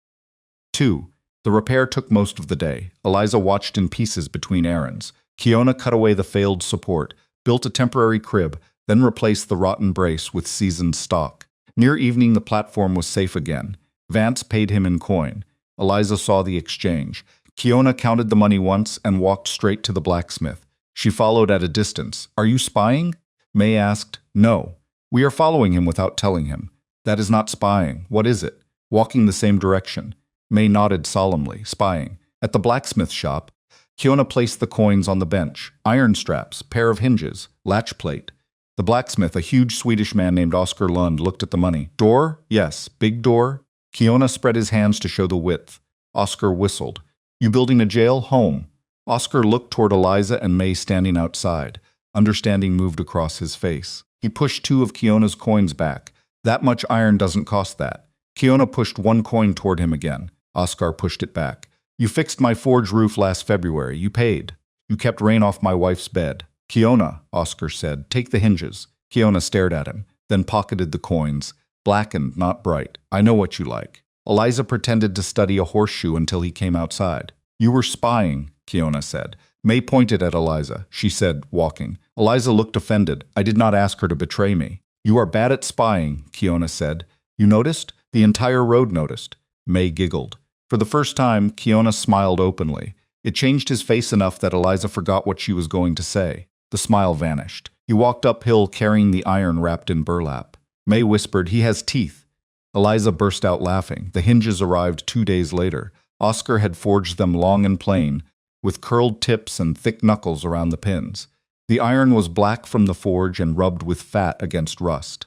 Speaker 1: 2. The repair took most of the day. Eliza watched in pieces between errands. Kiona cut away the failed support, built a temporary crib, then replaced the rotten brace with seasoned stock. Near evening, the platform was safe again. Vance paid him in coin. Eliza saw the exchange. Kiona counted the money once and walked straight to the blacksmith. She followed at a distance. Are you spying? May asked. No. We are following him without telling him. That is not spying. What is it? Walking the same direction. May nodded solemnly. Spying. At the blacksmith shop, Kiona placed the coins on the bench. Iron straps, pair of hinges, latch plate. The blacksmith, a huge Swedish man named Oscar Lund, looked at the money. Door? Yes. Big door? Kiona spread his hands to show the width. Oscar whistled. You building a jail? Home. Oscar looked toward Eliza and May standing outside. Understanding moved across his face. He pushed 2 of Kiona's coins back. That much iron doesn't cost that. Kiona pushed 1 coin toward him again. Oscar pushed it back. You fixed my forge roof last February. You paid. You kept rain off my wife's bed. Kiona, Oscar said, take the hinges. Kiona stared at him, then pocketed the coins. Blackened, not bright. I know what you like. Eliza pretended to study a horseshoe until he came outside. You were spying, Kiona said. May pointed at Eliza. She said, walking. Eliza looked offended. I did not ask her to betray me. You are bad at spying, Kiona said. You noticed? The entire road noticed. May giggled. For the first time, Kiona smiled openly. It changed his face enough that Eliza forgot what she was going to say. The smile vanished. He walked uphill carrying the iron wrapped in burlap. May whispered, he has teeth. Eliza burst out laughing. The hinges arrived 2 days later. Oscar had forged them long and plain, with curled tips and thick knuckles around the pins. The iron was black from the forge and rubbed with fat against rust.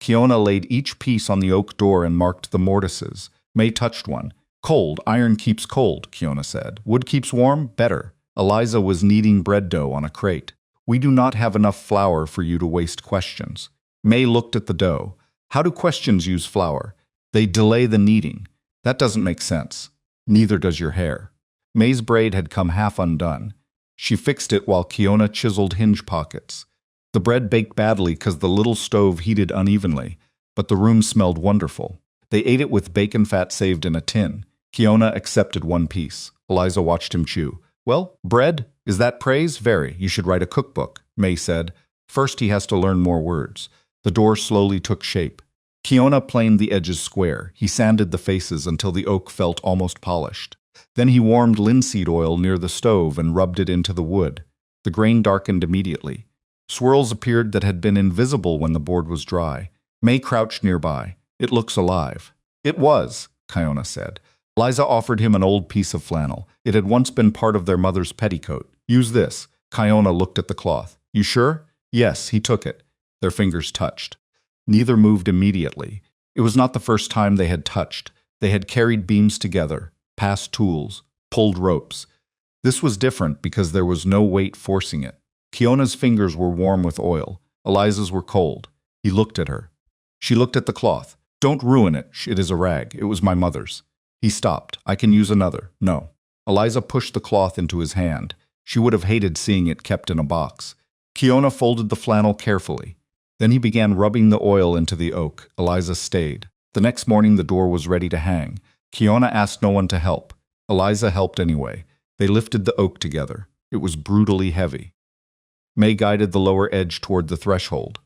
Speaker 1: Kiona laid each piece on the oak door and marked the mortises. May touched one. Cold, iron keeps cold, Kiona said. Wood keeps warm, better. Eliza was kneading bread dough on a crate. We do not have enough flour for you to waste questions. May looked at the dough. How do questions use flour? They delay the kneading. That doesn't make sense. Neither does your hair. May's braid had come half undone. She fixed it while Kiona chiseled hinge pockets. The bread baked badly because the little stove heated unevenly, but the room smelled wonderful. They ate it with bacon fat saved in a tin. Kiona accepted one piece. Eliza watched him chew. Well, bread? Is that praise? Very. You should write a cookbook, May said. First he has to learn more words. The door slowly took shape. Kiona planed the edges square. He sanded the faces until the oak felt almost polished. Then he warmed linseed oil near the stove and rubbed it into the wood. The grain darkened immediately. Swirls appeared that had been invisible when the board was dry. May crouched nearby. It looks alive. It was, Kiona said. Eliza offered him an old piece of flannel. It had once been part of their mother's petticoat. Use this. Kiona looked at the cloth. You sure? Yes, he took it. Their fingers touched. Neither moved immediately. It was not the first time they had touched. They had carried beams together, passed tools, pulled ropes. This was different because there was no weight forcing it. Kiona's fingers were warm with oil. Eliza's were cold. He looked at her. She looked at the cloth. Don't ruin it. It is a rag. It was my mother's. He stopped. I can use another. No. Eliza pushed the cloth into his hand. She would have hated seeing it kept in a box. Kiona folded the flannel carefully. Then he began rubbing the oil into the oak. Eliza stayed. The next morning the door was ready to hang. Kiona asked no one to help. Eliza helped anyway. They lifted the oak together. It was brutally heavy. May guided the lower edge toward the threshold.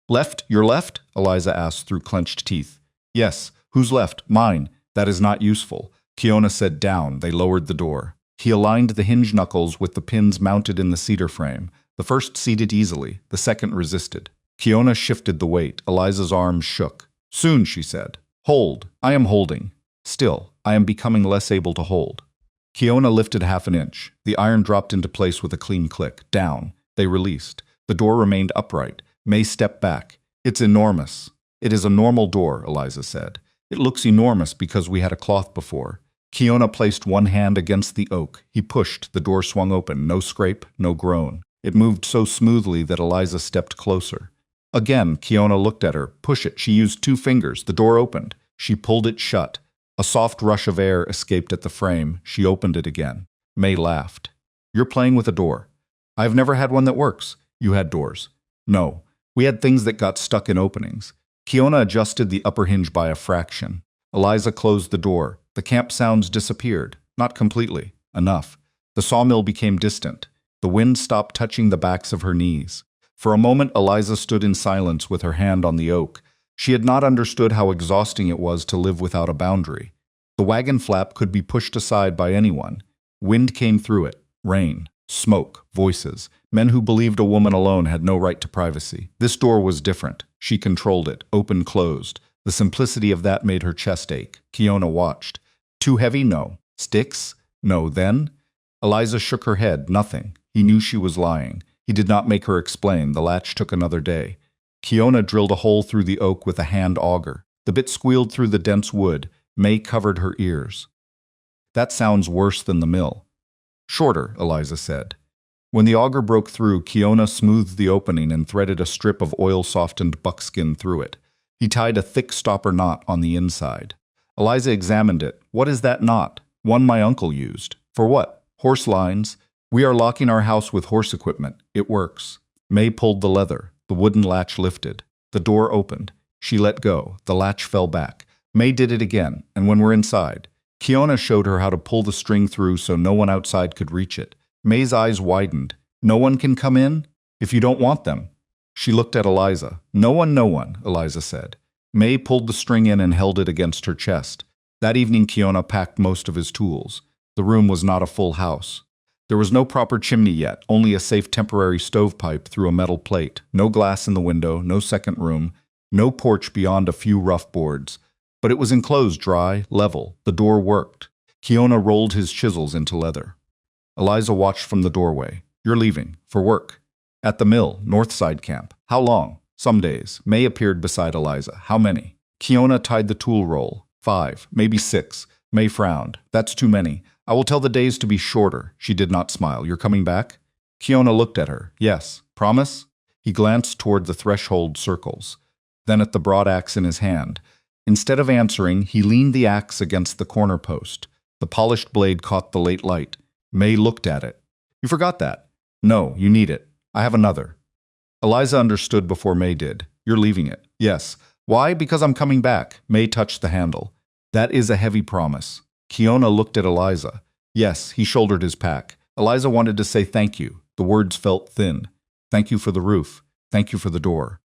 Speaker 1: Left? Your left? Eliza asked through clenched teeth. Yes. Whose left? Mine. That is not useful. Kiona said down. They lowered the door. He aligned the hinge knuckles with the pins mounted in the cedar frame. The first seated easily. The second resisted. Kiona shifted the weight. Eliza's arms shook. Soon, she said. Hold. I am holding. Still, I am becoming less able to hold. Kiona lifted half an inch. The iron dropped into place with a clean click. Down. They released. The door remained upright. May stepped back. It's enormous. It is a normal door, Eliza said. It looks enormous because we had a cloth before. Kiona placed one hand against the oak. He pushed. The door swung open. No scrape, no groan. It moved so smoothly that Eliza stepped closer. Again, Kiona looked at her. Push it. She used 2 fingers. The door opened. She pulled it shut. A soft rush of air escaped at the frame. She opened it again. May laughed. You're playing with a door. I've never had one that works. You had doors. No. We had things that got stuck in openings. Kiona adjusted the upper hinge by a fraction. Eliza closed the door. The camp sounds disappeared. Not completely. Enough. The sawmill became distant. The wind stopped touching the backs of her knees. For a moment, Eliza stood in silence with her hand on the oak. She had not understood how exhausting it was to live without a boundary. The wagon flap could be pushed aside by anyone. Wind came through it. Rain. Smoke. Voices. Men who believed a woman alone had no right to privacy. This door was different. She controlled it. Open, closed. The simplicity of that made her chest ache. Kiona watched. Too heavy? No. Sticks? No. Then? Eliza shook her head. Nothing. He knew she was lying. He did not make her explain. The latch took another day. Kiona drilled a hole through the oak with a hand auger. The bit squealed through the dense wood. May covered her ears. That sounds worse than the mill. Shorter, Eliza said. When the auger broke through, Kiona smoothed the opening and threaded a strip of oil-softened buckskin through it. He tied a thick stopper knot on the inside. Eliza examined it. What is that knot? One my uncle used. For what? Horse lines. We are locking our house with horse equipment. It works. May pulled the leather. The wooden latch lifted. The door opened. She let go. The latch fell back. May did it again, and when we're inside, Kiona showed her how to pull the string through so no one outside could reach it. May's eyes widened. No one can come in? If you don't want them. She looked at Eliza. No one, Eliza said. May pulled the string in and held it against her chest. That evening Kiona packed most of his tools. The room was not a full house. There was no proper chimney yet, only a safe temporary stovepipe through a metal plate, no glass in the window, no second room, no porch beyond a few rough boards. But it was enclosed, dry, level. The door worked. Kiona rolled his chisels into leather. Eliza watched from the doorway. You're leaving. For work. At the mill, Northside Camp. How long? Some days. May appeared beside Eliza. How many? Kiona tied the tool roll. 5, maybe 6. May frowned. That's too many. I will tell the days to be shorter. She did not smile. You're coming back? Kiona looked at her. Yes. Promise? He glanced toward the threshold circles, then at the broadax in his hand. Instead of answering, he leaned the axe against the corner post. The polished blade caught the late light. May looked at it. You forgot that. No, you need it. I have another. Eliza understood before May did. You're leaving it. Yes. Why? Because I'm coming back. May touched the handle. That is a heavy promise. Kiona looked at Eliza. Yes, he shouldered his pack. Eliza wanted to say thank you. The words felt thin. Thank you for the roof. Thank you for the door.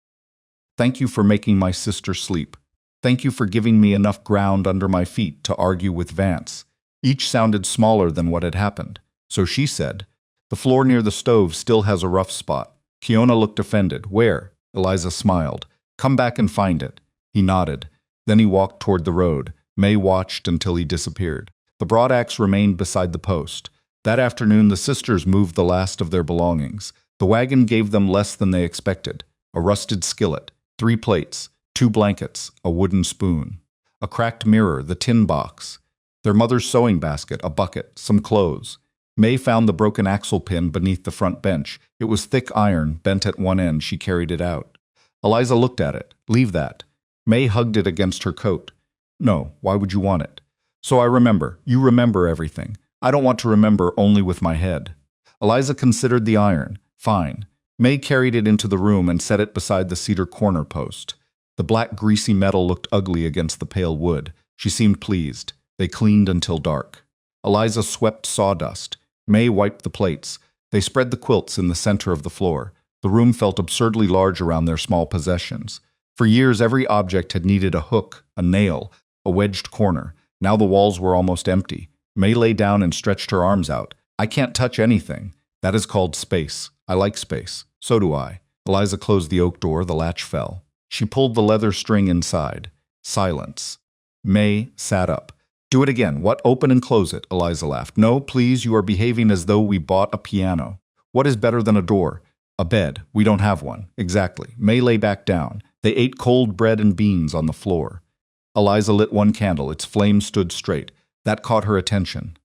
Speaker 1: Thank you for making my sister sleep. Thank you for giving me enough ground under my feet to argue with Vance. Each sounded smaller than what had happened. So she said, the floor near the stove still has a rough spot. Kiona looked offended. Where? Eliza smiled. Come back and find it. He nodded. Then he walked toward the road. May watched until he disappeared. The broadax remained beside the post. That afternoon the sisters moved the last of their belongings. The wagon gave them less than they expected. A rusted skillet, 3 plates, 2 blankets, a wooden spoon, a cracked mirror, the tin box, their mother's sewing basket, a bucket, some clothes. May found the broken axle pin beneath the front bench. It was thick iron, bent at one end. She carried it out. Eliza looked at it. Leave that. May hugged it against her coat. No, why would you want it? So I remember. You remember everything. I don't want to remember only with my head. Eliza considered the iron. Fine. May carried it into the room and set it beside the cedar corner post. The black greasy metal looked ugly against the pale wood. She seemed pleased. They cleaned until dark. Eliza swept sawdust. May wiped the plates. They spread the quilts in the center of the floor. The room felt absurdly large around their small possessions. For years every object had needed a hook, a nail, a wedged corner. Now the walls were almost empty. May lay down and stretched her arms out. I can't touch anything. That is called space. I like space. So do I. Eliza closed the oak door. The latch fell. She pulled the leather string inside. Silence. May sat up. Do it again. What? Open and close it. Eliza laughed. No, please, you are behaving as though we bought a piano. What is better than a door? A bed. We don't have one. Exactly. May lay back down. They ate cold bread and beans on the floor. Eliza lit one candle. Its flame stood straight. That caught her attention.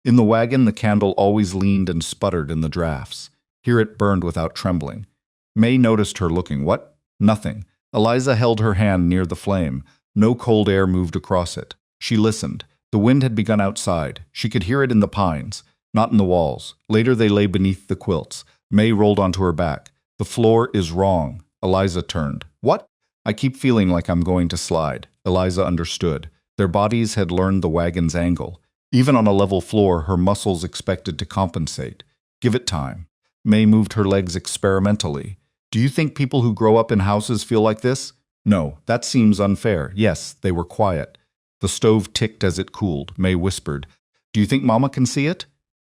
Speaker 1: In the wagon, the candle always leaned and sputtered in the drafts. Here it burned without trembling. May noticed her looking. What? Nothing. Eliza held her hand near the flame. No cold air moved across it. She listened. The wind had begun outside. She could hear it in the pines, not in the walls. Later they lay beneath the quilts. May rolled onto her back. The floor is wrong. Eliza turned. What? I keep feeling like I'm going to slide. Eliza understood. Their bodies had learned the wagon's angle. Even on a level floor, her muscles expected to compensate. Give it time. May moved her legs experimentally. Do you think people who grow up in houses feel like this? No, that seems unfair. Yes, they were quiet. The stove ticked as it cooled. May whispered, Do you think Mama can see it?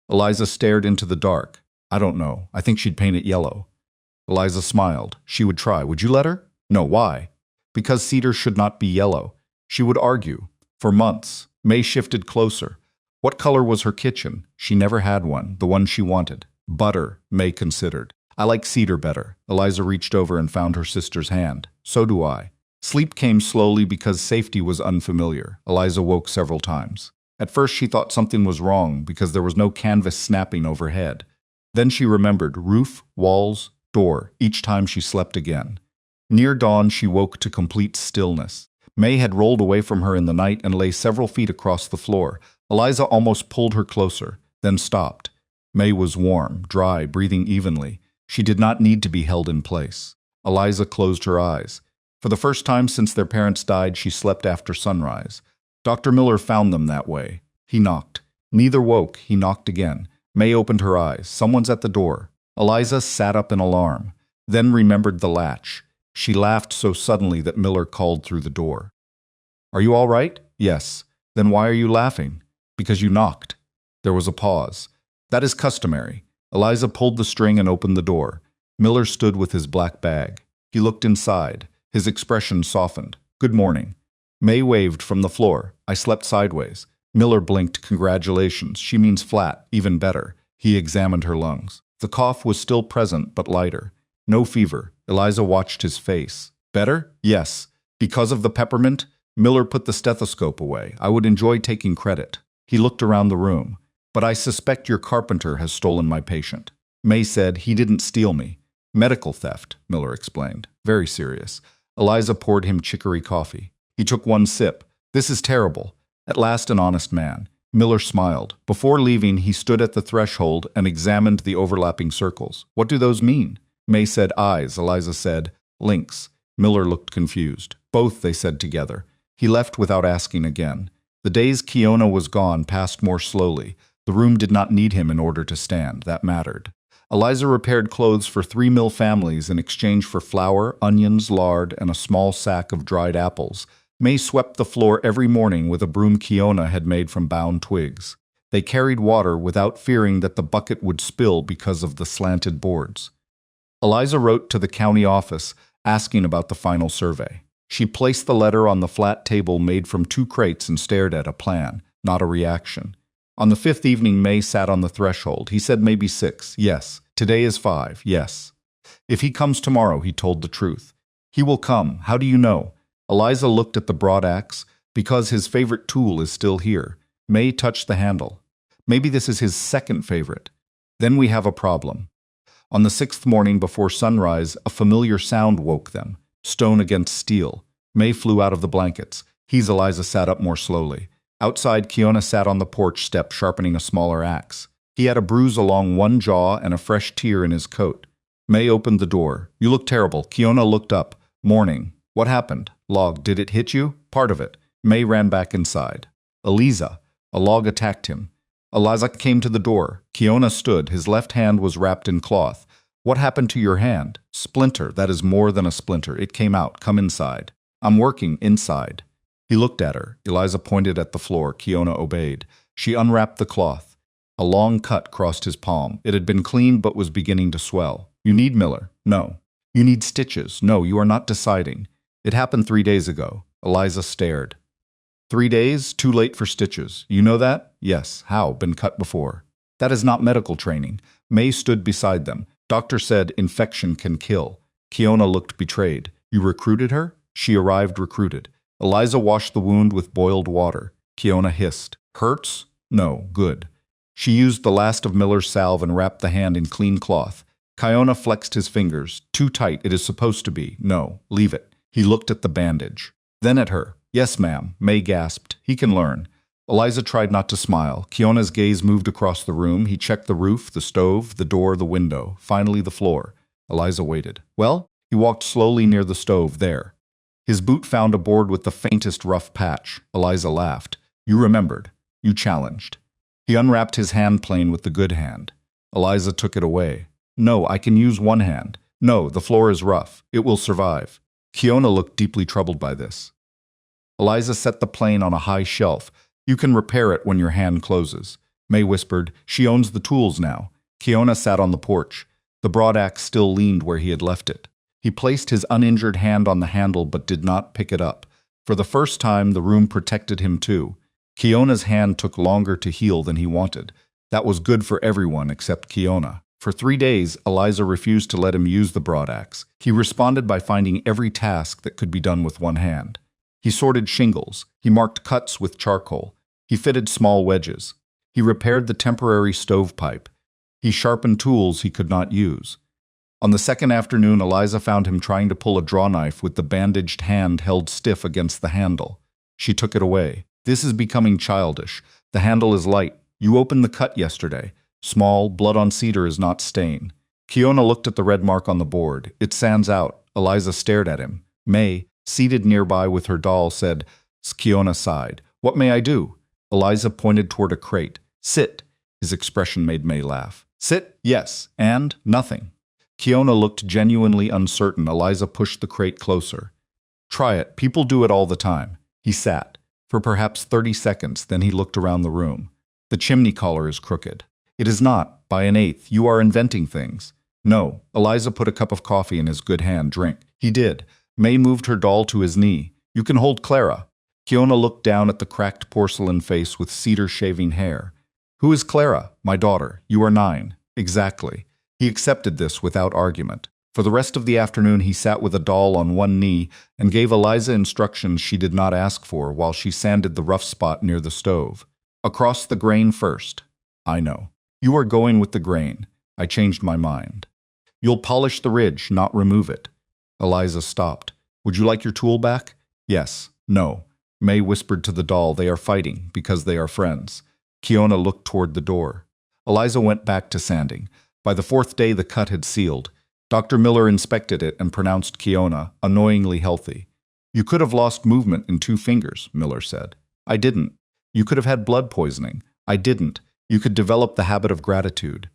Speaker 1: Eliza stared into the dark. I don't know. I think she'd paint it yellow. Eliza smiled. She would try. Would you let her? No, why? Because cedar should not be yellow. She would argue. For months, May shifted closer. What color was her kitchen? She never had one, the one she wanted. Butter, May considered. I like cedar better. Eliza reached over and found her sister's hand. So do I. Sleep came slowly because safety was unfamiliar. Eliza woke several times. At first she thought something was wrong because there was no canvas snapping overhead. Then she remembered roof, walls, door, each time she slept again. Near dawn she woke to complete stillness. May had rolled away from her in the night and lay several feet across the floor. Eliza almost pulled her closer, then stopped. May was warm, dry, breathing evenly. She did not need to be held in place. Eliza closed her eyes. For the first time since their parents died, she slept after sunrise. Dr. Miller found them that way. He knocked. Neither woke. He knocked again. May opened her eyes. Someone's at the door. Eliza sat up in alarm, then remembered the latch. She laughed so suddenly that Miller called through the door. "Are you all right?" "Yes." "Then why are you laughing?" "Because you knocked." There was a pause. "That is customary." Eliza pulled the string and opened the door. Miller stood with his black bag. He looked inside. His expression softened. "Good morning." May waved from the floor. "I slept sideways." Miller blinked. "Congratulations. She means flat. Even better." He examined her lungs. The cough was still present, but lighter. No fever. Eliza watched his face. "Better?" "Yes." "Because of the peppermint?" Miller put the stethoscope away. "I would enjoy taking credit." He looked around the room. "But I suspect your Carpenter has stolen my patient." May said, "He didn't steal me." "Medical theft," Miller explained. Very serious. Eliza poured him chicory coffee. He took one sip. "This is terrible." At last an honest man. Miller smiled. Before leaving, he stood at the threshold and examined the overlapping circles. "What do those mean?" May said, "Eyes." Eliza said, "Links." Miller looked confused. "Both," they said together. He left without asking again. The days Kiona was gone passed more slowly. The room did not need him in order to stand. That mattered. Eliza repaired clothes for 3 Mill families in exchange for flour, onions, lard, and a small sack of dried apples. May swept the floor every morning with a broom Kiona had made from bound twigs. They carried water without fearing that the bucket would spill because of the slanted boards. Eliza wrote to the county office asking about the final survey. She placed the letter on the flat table made from 2 crates and stared at a plan, not a reaction. On the 5th evening, May sat on the threshold. He said maybe 6. Yes. Today is 5. Yes. If he comes tomorrow, he told the truth. He will come. How do you know? Eliza looked at the broadax. Because his favorite tool is still here. May touched the handle. Maybe this is his second favorite. Then we have a problem. On the 6th morning before sunrise, a familiar sound woke them. Stone against steel. May flew out of the blankets. Eliza sat up more slowly. Outside, Kiona sat on the porch step sharpening a smaller axe. He had a bruise along one jaw and a fresh tear in his coat. May opened the door. "You look terrible." Kiona looked up. "Morning." "What happened?" "Log." "Did it hit you?" "Part of it." May ran back inside. "Eliza." A log attacked him. Eliza came to the door. Kiona stood. His left hand was wrapped in cloth. "What happened to your hand?" "Splinter." "That is more than a splinter. It came out. Come inside." "I'm working inside." He looked at her. Eliza pointed at the floor. Kiona obeyed. She unwrapped the cloth. A long cut crossed his palm. It had been cleaned but was beginning to swell. "You need Miller?" "No." "You need stitches?" "No, you are not deciding." "It happened 3 days ago." Eliza stared. 3 days? Too late for stitches. You know that? "Yes." "How? Been cut before." "That is not medical training." May stood beside them. "Doctor said infection can kill." Kiona looked betrayed. "You recruited her?" "She arrived recruited." Eliza washed the wound with boiled water. Kiona hissed. "Hurts?" "No." "Good." She used the last of Miller's salve and wrapped the hand in clean cloth. Kiona flexed his fingers. "Too tight. It is supposed to be." "No." "Leave it." He looked at the bandage. Then at her. "Yes, ma'am." May gasped. "He can learn." Eliza tried not to smile. Kiona's gaze moved across the room. He checked the roof, the stove, the door, the window, finally the floor. Eliza waited. "Well?" He walked slowly near the stove. There. His boot found a board with the faintest rough patch. Eliza laughed. "You remembered. You challenged." He unwrapped his hand plane with the good hand. Eliza took it away. "No, I can use one hand." "No, the floor is rough. It will survive." Kiona looked deeply troubled by this. Eliza set the plane on a high shelf. "You can repair it when your hand closes." May whispered, "She owns the tools now." Kiona sat on the porch. The broadax still leaned where he had left it. He placed his uninjured hand on the handle but did not pick it up. For the first time, the room protected him too. Kiona's hand took longer to heal than he wanted. That was good for everyone except Kiona. For 3 days, Eliza refused to let him use the broadax. He responded by finding every task that could be done with one hand. He sorted shingles. He marked cuts with charcoal. He fitted small wedges. He repaired the temporary stovepipe. He sharpened tools he could not use. On the second afternoon, Eliza found him trying to pull a draw knife with the bandaged hand held stiff against the handle. She took it away. "This is becoming childish. The handle is light. You opened the cut yesterday. Small, blood on cedar is not stain." Kiona looked at the red mark on the board. "It sands out." Eliza stared at him. "May, seated nearby with her doll, said. Kiona sighed. What may I do? Eliza pointed toward a crate. Sit. His expression made May laugh. Sit? Yes. And? Nothing. Kiona looked genuinely uncertain. Eliza pushed the crate closer. Try it. People do it all the time. He sat. For perhaps 30 seconds, then he looked around the room. The chimney collar is crooked. It is not. By an eighth. You are inventing things. No. Eliza put a cup of coffee in his good hand. Drink. He did. May moved her doll to his knee. You can hold Clara. Kiona looked down at the cracked porcelain face with cedar shaving hair. Who is Clara? My daughter. You are 9. Exactly. He accepted this without argument. For the rest of the afternoon he sat with a doll on one knee and gave Eliza instructions she did not ask for while she sanded the rough spot near the stove. Across the grain first. I know. You are going with the grain. I changed my mind. You'll polish the ridge, not remove it. Eliza stopped. Would you like your tool back? Yes. No. May whispered to the doll. They are fighting because they are friends. Kiona looked toward the door. Eliza went back to sanding. By the 4th day the cut had sealed. Dr. Miller inspected it and pronounced Kiona annoyingly healthy. You could have lost movement in 2 fingers, Miller said. I didn't. You could have had blood poisoning. I didn't. You could develop the habit of gratitude.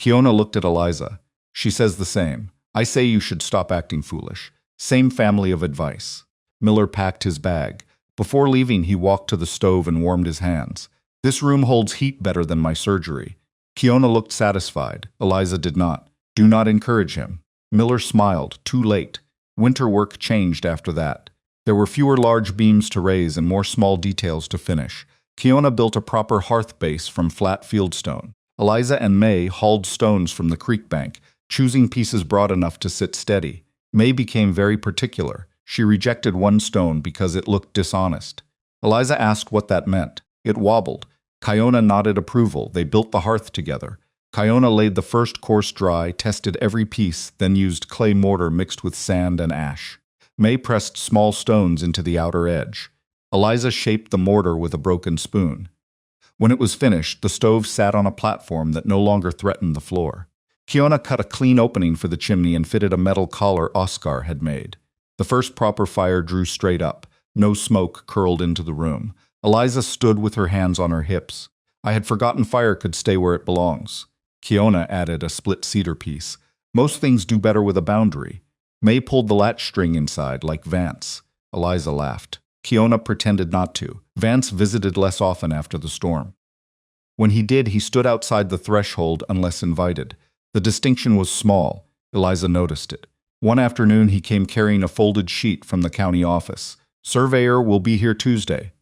Speaker 1: Kiona looked at Eliza. She says the same. I say you should stop acting foolish. Same family of advice. Miller packed his bag. Before leaving, he walked to the stove and warmed his hands. This room holds heat better than my surgery. Kiona looked satisfied. Eliza did not. Do not encourage him. Miller smiled. Too late. Winter work changed after that. There were fewer large beams to raise and more small details to finish. Kiona built a proper hearth base from flat fieldstone. Eliza and May hauled stones from the creek bank, choosing pieces broad enough to sit steady. May became very particular. She rejected one stone because it looked dishonest. Eliza asked what that meant. It wobbled. Kiona nodded approval. They built the hearth together. Kiona laid the first course dry, tested every piece, then used clay mortar mixed with sand and ash. May pressed small stones into the outer edge. Eliza shaped the mortar with a broken spoon. When it was finished, the stove sat on a platform that no longer threatened the floor. Kiona cut a clean opening for the chimney and fitted a metal collar Oscar had made. The first proper fire drew straight up. No smoke curled into the room. Eliza stood with her hands on her hips. I had forgotten fire could stay where it belongs. Kiona added a split cedar piece. Most things do better with a boundary. May pulled the latch string inside, like Vance. Eliza laughed. Kiona pretended not to. Vance visited less often after the storm. When he did, he stood outside the threshold unless invited. The distinction was small. Eliza noticed it. One afternoon he came carrying a folded sheet from the county office. Surveyor will be here Tuesday.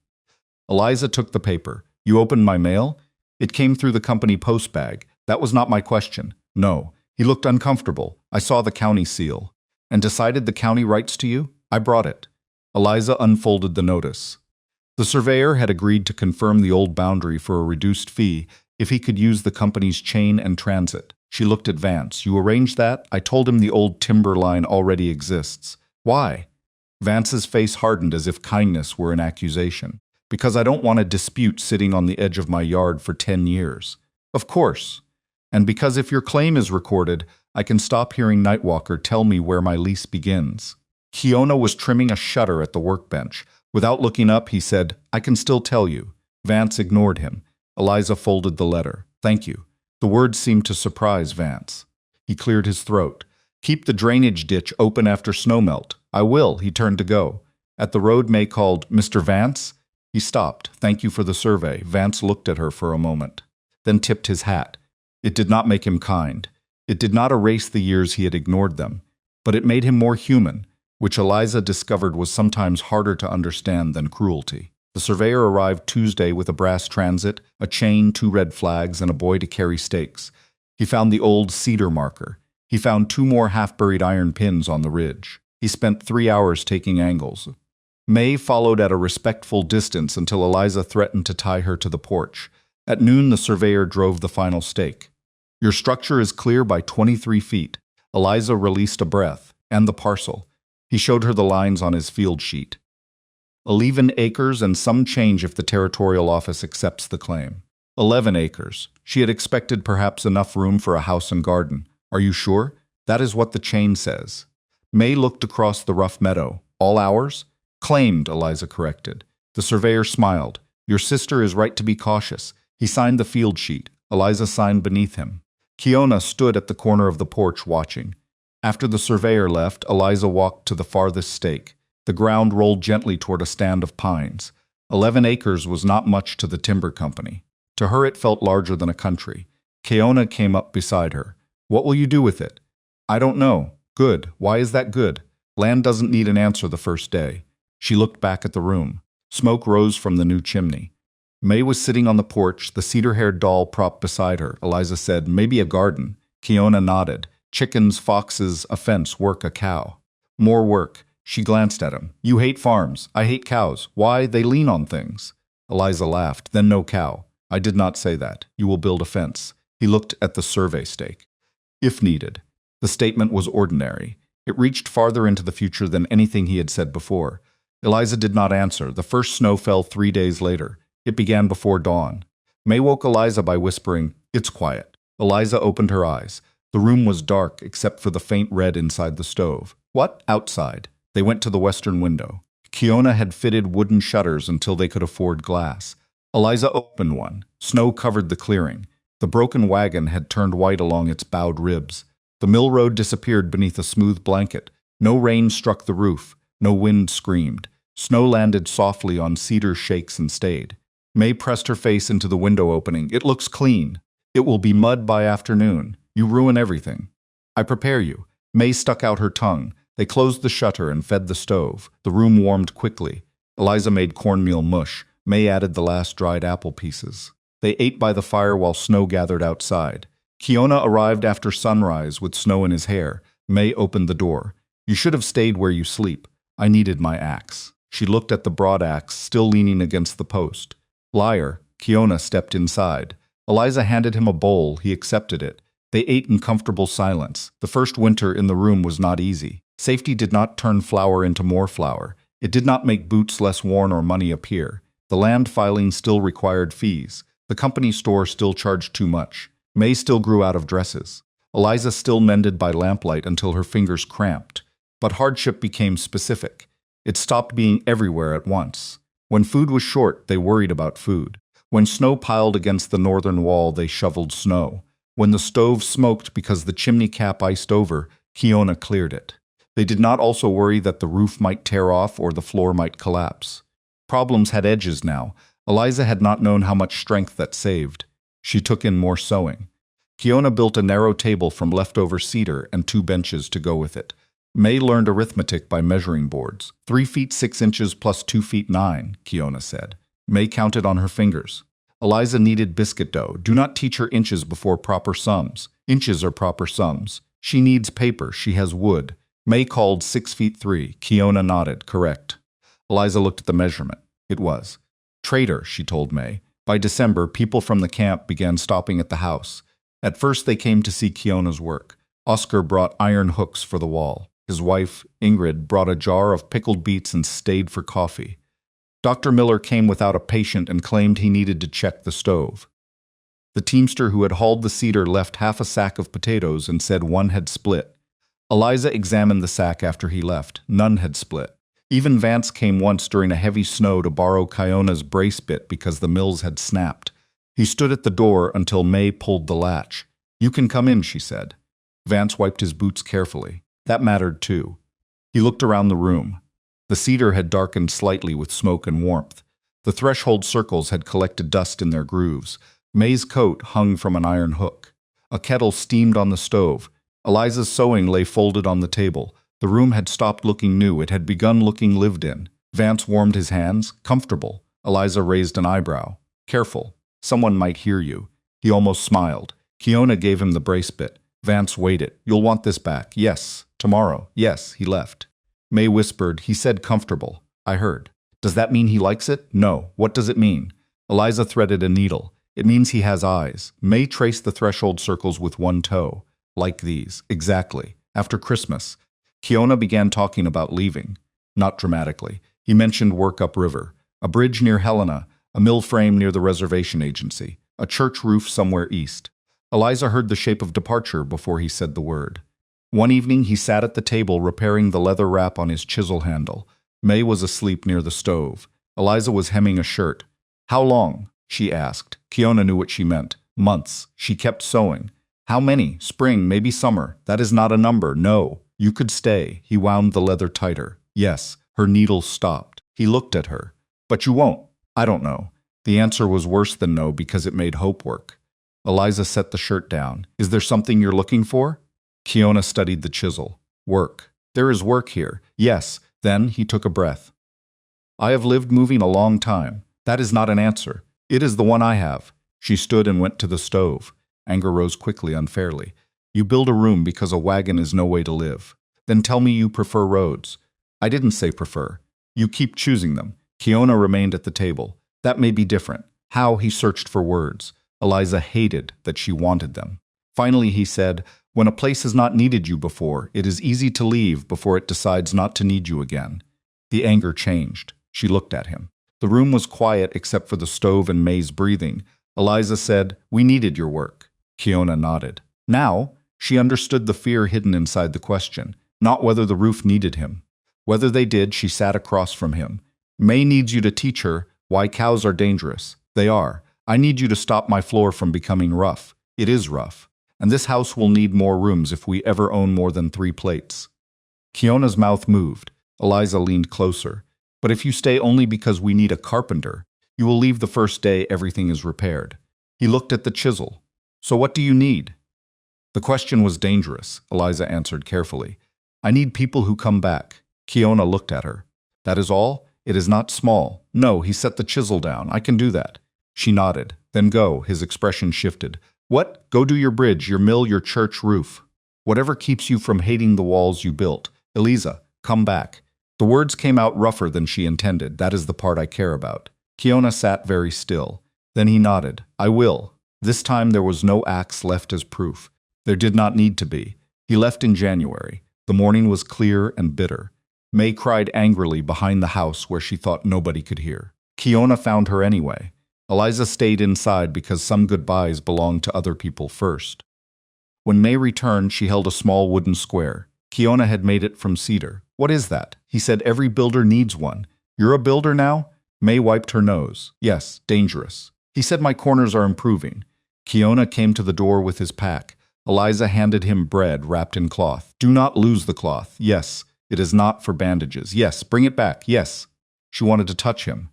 Speaker 1: Eliza took the paper. You opened my mail? It came through the company post bag. That was not my question. No. He looked uncomfortable. I saw the county seal. And decided the county writes to you? I brought it. Eliza unfolded the notice. The surveyor had agreed to confirm the old boundary for a reduced fee if he could use the company's chain and transit. She looked at Vance. You arranged that? I told him the old timber line already exists. Why? Vance's face hardened as if kindness were an accusation. Because I don't want a dispute sitting on the edge of my yard for 10 years. Of course. And because if your claim is recorded, I can stop hearing Nightwalker tell me where my lease begins. Kiona was trimming a shutter at the workbench. Without looking up, he said, I can still tell you. Vance ignored him. Eliza folded the letter. Thank you. The words seemed to surprise Vance. He cleared his throat. Keep the drainage ditch open after snowmelt. I will. He turned to go. At the road, May called, Mr. Vance? He stopped. Thank you for the survey. Vance looked at her for a moment, then tipped his hat. It did not make him kind. It did not erase the years he had ignored them, but it made him more human, which Eliza discovered was sometimes harder to understand than cruelty. The surveyor arrived Tuesday with a brass transit, a chain, 2 red flags, and a boy to carry stakes. He found the old cedar marker. He found 2 more half-buried iron pins on the ridge. He spent 3 hours taking angles. May followed at a respectful distance until Eliza threatened to tie her to the porch. At noon, the surveyor drove the final stake. Your structure is clear by 23 feet. Eliza released a breath, and the parcel. He showed her the lines on his field sheet. 11 acres and some change if the territorial office accepts the claim. 11 acres. She had expected perhaps enough room for a house and garden. Are you sure? That is what the chain says. May looked across the rough meadow. All hours? Claimed, Eliza corrected. The surveyor smiled. Your sister is right to be cautious. He signed the field sheet. Eliza signed beneath him. Kiona stood at the corner of the porch watching. After the surveyor left, Eliza walked to the farthest stake. The ground rolled gently toward a stand of pines. 11 acres was not much to the timber company. To her it felt larger than a country. Kiona came up beside her. What will you do with it? I don't know. Good. Why is that good? Land doesn't need an answer the first day. She looked back at the room. Smoke rose from the new chimney. May was sitting on the porch, the cedar-haired doll propped beside her. Eliza said, maybe a garden. Kiona nodded. Chickens, foxes, a fence, work, a cow. More work. She glanced at him. You hate farms. I hate cows. Why? They lean on things. Eliza laughed. Then no cow. I did not say that. You will build a fence. He looked at the survey stake. If needed. The statement was ordinary. It reached farther into the future than anything he had said before. Eliza did not answer. The first snow fell 3 days later. It began before dawn. May woke Eliza by whispering, It's quiet. Eliza opened her eyes. The room was dark except for the faint red inside the stove. What? Outside. They went to the western window. Kiona had fitted wooden shutters until they could afford glass. Eliza opened one. Snow covered the clearing. The broken wagon had turned white along its bowed ribs. The mill road disappeared beneath a smooth blanket. No rain struck the roof. No wind screamed. Snow landed softly on cedar shakes and stayed. May pressed her face into the window opening. It looks clean. It will be mud by afternoon. You ruin everything. I prepare you. May stuck out her tongue. They closed the shutter and fed the stove. The room warmed quickly. Eliza made cornmeal mush. May added the last dried apple pieces. They ate by the fire while snow gathered outside. Kiona arrived after sunrise with snow in his hair. May opened the door. You should have stayed where you sleep. I needed my axe. She looked at the broadax, still leaning against the post. Liar. Kiona stepped inside. Eliza handed him a bowl. He accepted it. They ate in comfortable silence. The first winter in the room was not easy. Safety did not turn flour into more flour. It did not make boots less worn or money appear. The land filing still required fees. The company store still charged too much. May still grew out of dresses. Eliza still mended by lamplight until her fingers cramped. But hardship became specific. It stopped being everywhere at once. When food was short, they worried about food. When snow piled against the northern wall, they shoveled snow. When the stove smoked because the chimney cap iced over, Kiona cleared it. They did not also worry that the roof might tear off or the floor might collapse. Problems had edges now. Eliza had not known how much strength that saved. She took in more sewing. Kiona built a narrow table from leftover cedar and 2 benches to go with it. May learned arithmetic by measuring boards. 3 feet 6 inches plus 2 feet 9, Kiona said. May counted on her fingers. Eliza kneaded biscuit dough. Do not teach her inches before proper sums. Inches are proper sums. She needs paper. She has wood. May called 6 feet 3. Kiona nodded. Correct. Eliza looked at the measurement. It was. Traitor, she told May. By December, people from the camp began stopping at the house. At first, they came to see Kiona's work. Oscar brought iron hooks for the wall. His wife, Ingrid, brought a jar of pickled beets and stayed for coffee. Dr. Miller came without a patient and claimed he needed to check the stove. The teamster who had hauled the cedar left half a sack of potatoes and said one had split. Eliza examined the sack after he left. None had split. Even Vance came once during a heavy snow to borrow Kiona's brace bit because the mills had snapped. He stood at the door until May pulled the latch. You can come in, she said. Vance wiped his boots carefully. That mattered too. He looked around the room. The cedar had darkened slightly with smoke and warmth. The threshold circles had collected dust in their grooves. May's coat hung from an iron hook. A kettle steamed on the stove. Eliza's sewing lay folded on the table. The room had stopped looking new. It had begun looking lived in. Vance warmed his hands. Comfortable. Eliza raised an eyebrow. Careful. Someone might hear you. He almost smiled. Kiona gave him the brace bit. Vance waited. You'll want this back. Yes. Tomorrow. Yes. He left. May whispered. He said comfortable. I heard. Does that mean he likes it? No. What does it mean? Eliza threaded a needle. It means he has eyes. May traced the threshold circles with one toe. Like these. Exactly. After Christmas. Kiona began talking about leaving. Not dramatically. He mentioned work upriver. A bridge near Helena. A mill frame near the reservation agency. A church roof somewhere east. Eliza heard the shape of departure before he said the word. One evening he sat at the table repairing the leather wrap on his chisel handle. May was asleep near the stove. Eliza was hemming a shirt. "How long?" she asked. Kiona knew what she meant. "Months." She kept sewing. "How many? Spring, maybe summer. That is not a number. No. You could stay." He wound the leather tighter. "Yes." Her needles stopped. He looked at her. "But you won't." "I don't know." The answer was worse than no because it made hope work. Eliza set the shirt down. "Is there something you're looking for?" Kiona studied the chisel. "Work." "There is work here." "Yes." Then he took a breath. "I have lived moving a long time." "That is not an answer." "It is the one I have." She stood and went to the stove. Anger rose quickly, unfairly. "You build a room because a wagon is no way to live. Then tell me you prefer roads." "I didn't say prefer." "You keep choosing them." Kiona remained at the table. "That may be different." How he searched for words. Eliza hated that she wanted them. Finally he said, "When a place has not needed you before, it is easy to leave before it decides not to need you again." The anger changed. She looked at him. The room was quiet except for the stove and May's breathing. Eliza said, "We needed your work." Kiona nodded. Now, she understood the fear hidden inside the question, not whether the roof needed him. Whether they did, she sat across from him. "May needs you to teach her why cows are dangerous." "They are. I need you to stop my floor from becoming rough." "It is rough. And this house will need more rooms if we ever own more than 3 plates." Kiona's mouth moved. Eliza leaned closer. "But if you stay only because we need a carpenter, you will leave the first day everything is repaired." He looked at the chisel. "So what do you need?" The question was dangerous, Eliza answered carefully. "I need people who come back." Kiona looked at her. "That is all? It is not small." "No," he set the chisel down. "I can do that." She nodded. "Then go." His expression shifted. "What? Go do your bridge, your mill, your church roof. Whatever keeps you from hating the walls you built. Eliza, come back." The words came out rougher than she intended. "That is the part I care about." Kiona sat very still. Then he nodded. "I will." This time there was no axe left as proof. There did not need to be. He left in January. The morning was clear and bitter. May cried angrily behind the house where she thought nobody could hear. Kiona found her anyway. Eliza stayed inside because some goodbyes belonged to other people first. When May returned, she held a small wooden square. Kiona had made it from cedar. "What is that?" He said, "Every builder needs one." "You're a builder now?" May wiped her nose. "Yes, dangerous." He said, "My corners are improving." Kiona came to the door with his pack. Eliza handed him bread wrapped in cloth. "Do not lose the cloth." "Yes." "It is not for bandages." "Yes." "Bring it back." "Yes." She wanted to touch him.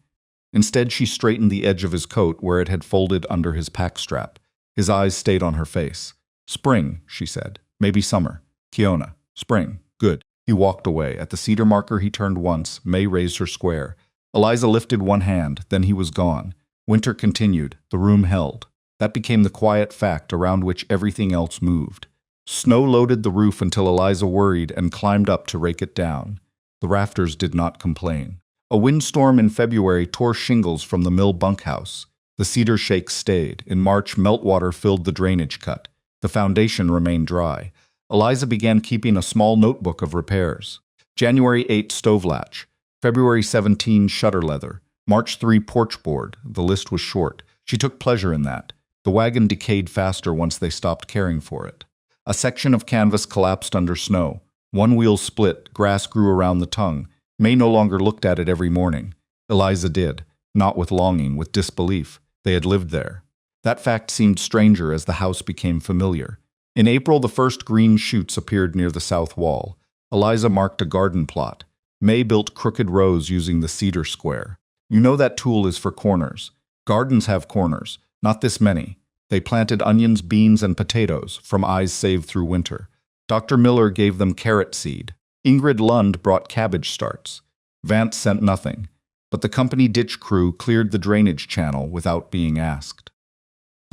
Speaker 1: Instead, she straightened the edge of his coat where it had folded under his pack strap. His eyes stayed on her face. "Spring," she said. "Maybe summer." "Kiona. Spring. Good." He walked away. At the cedar marker he turned once. May raised her square. Eliza lifted one hand. Then he was gone. Winter continued. The room held. That became the quiet fact around which everything else moved. Snow loaded the roof until Eliza worried and climbed up to rake it down. The rafters did not complain. A windstorm in February tore shingles from the mill bunkhouse. The cedar shakes stayed. In March, meltwater filled the drainage cut. The foundation remained dry. Eliza began keeping a small notebook of repairs. January 8, stove latch. February 17, shutter leather. March 3, porch board. The list was short. She took pleasure in that. The wagon decayed faster once they stopped caring for it. A section of canvas collapsed under snow. One wheel split. Grass grew around the tongue. May no longer looked at it every morning. Eliza did. Not with longing, with disbelief. They had lived there. That fact seemed stranger as the house became familiar. In April, the first green shoots appeared near the south wall. Eliza marked a garden plot. May built crooked rows using the cedar square. You know that tool is for corners. Gardens have corners. Not this many. They planted onions, beans, and potatoes, from eyes saved through winter. Dr. Miller gave them carrot seed. Ingrid Lund brought cabbage starts. Vance sent nothing. But the company ditch crew cleared the drainage channel without being asked.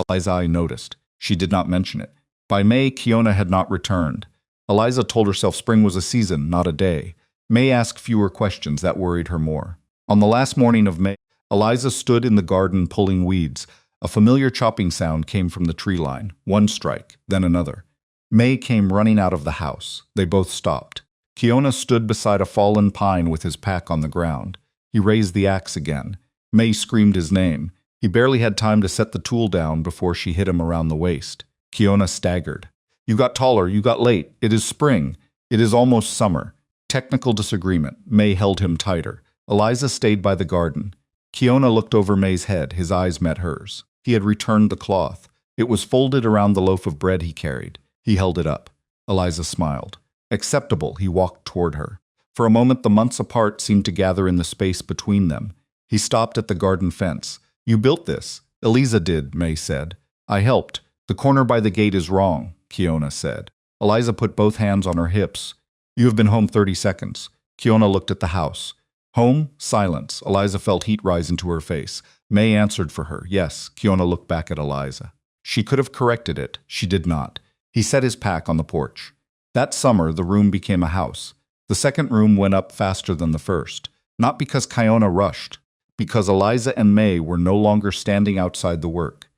Speaker 1: Eliza noticed. She did not mention it. By May, Kiona had not returned. Eliza told herself spring was a season, not a day. May asked fewer questions that worried her more. On the last morning of May, Eliza stood in the garden pulling weeds. A familiar chopping sound came from the tree line. One strike, then another. May came running out of the house. They both stopped. Kiona stood beside a fallen pine with his pack on the ground. He raised the axe again. May screamed his name. He barely had time to set the tool down before she hit him around the waist. Kiona staggered. You got taller, you got late. It is spring. It is almost summer. Technical disagreement. May held him tighter. Eliza stayed by the garden. Kiona looked over May's head. His eyes met hers. He had returned the cloth. It was folded around the loaf of bread he carried. He held it up. Eliza smiled. Acceptable, he walked toward her. For a moment the months apart seemed to gather in the space between them. He stopped at the garden fence. You built this. Eliza did, May said. I helped. The corner by the gate is wrong, Kiona said. Eliza put both hands on her hips. You have been home 30 seconds. Kiona looked at the house. Home? Silence. Eliza felt heat rise into her face. May answered for her. Yes. Kiona looked back at Eliza. She could have corrected it. She did not. He set his pack on the porch. That summer, the room became a house. The second room went up faster than the first. Not because Kiona rushed. Because Eliza and May were no longer standing outside the work.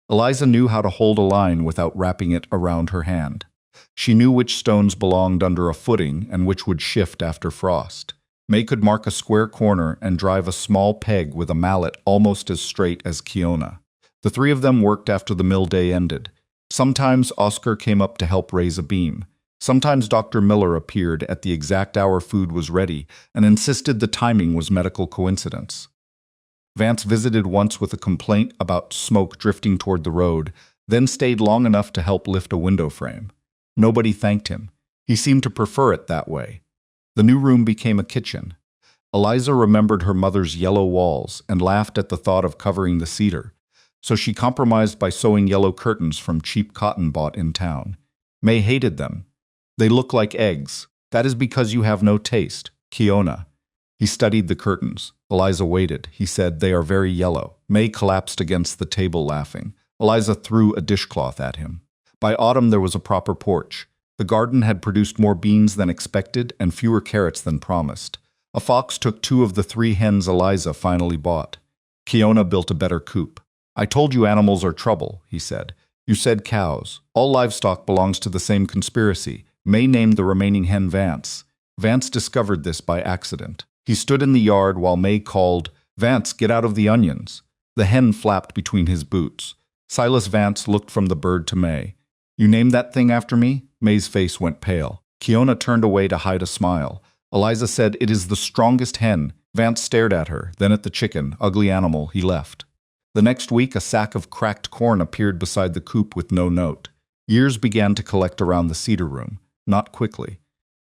Speaker 1: Eliza knew how to hold a line without wrapping it around her hand. She knew which stones belonged under a footing and which would shift after frost. May could mark a square corner and drive a small peg with a mallet almost as straight as Kiona. The three of them worked after the mill day ended. Sometimes Oscar came up to help raise a beam. Sometimes Dr. Miller appeared at the exact hour food was ready and insisted the timing was medical coincidence. Vance visited once with a complaint about smoke drifting toward the road, then stayed long enough to help lift a window frame. Nobody thanked him. He seemed to prefer it that way. The new room became a kitchen. Eliza remembered her mother's yellow walls and laughed at the thought of covering the cedar, so she compromised by sewing yellow curtains from cheap cotton bought in town. May hated them. They look like eggs. That is because you have no taste. Kiona. He studied the curtains. Eliza waited. He said, they are very yellow. May collapsed against the table laughing. Eliza threw a dishcloth at him. By autumn there was a proper porch. The garden had produced more beans than expected and fewer carrots than promised. A fox took 2 of the 3 hens Eliza finally bought. Kiona built a better coop. I told you animals are trouble, he said. You said cows. All livestock belongs to the same conspiracy. May named the remaining hen Vance. Vance discovered this by accident. He stood in the yard while May called, Vance, get out of the onions. The hen flapped between his boots. Silas Vance looked from the bird to May. You named that thing after me? May's face went pale. Kiona turned away to hide a smile. Eliza said, it is the strongest hen. Vance stared at her, then at the chicken. Ugly animal, he left. The next week, a sack of cracked corn appeared beside the coop with no note. Years began to collect around the cedar room, not quickly.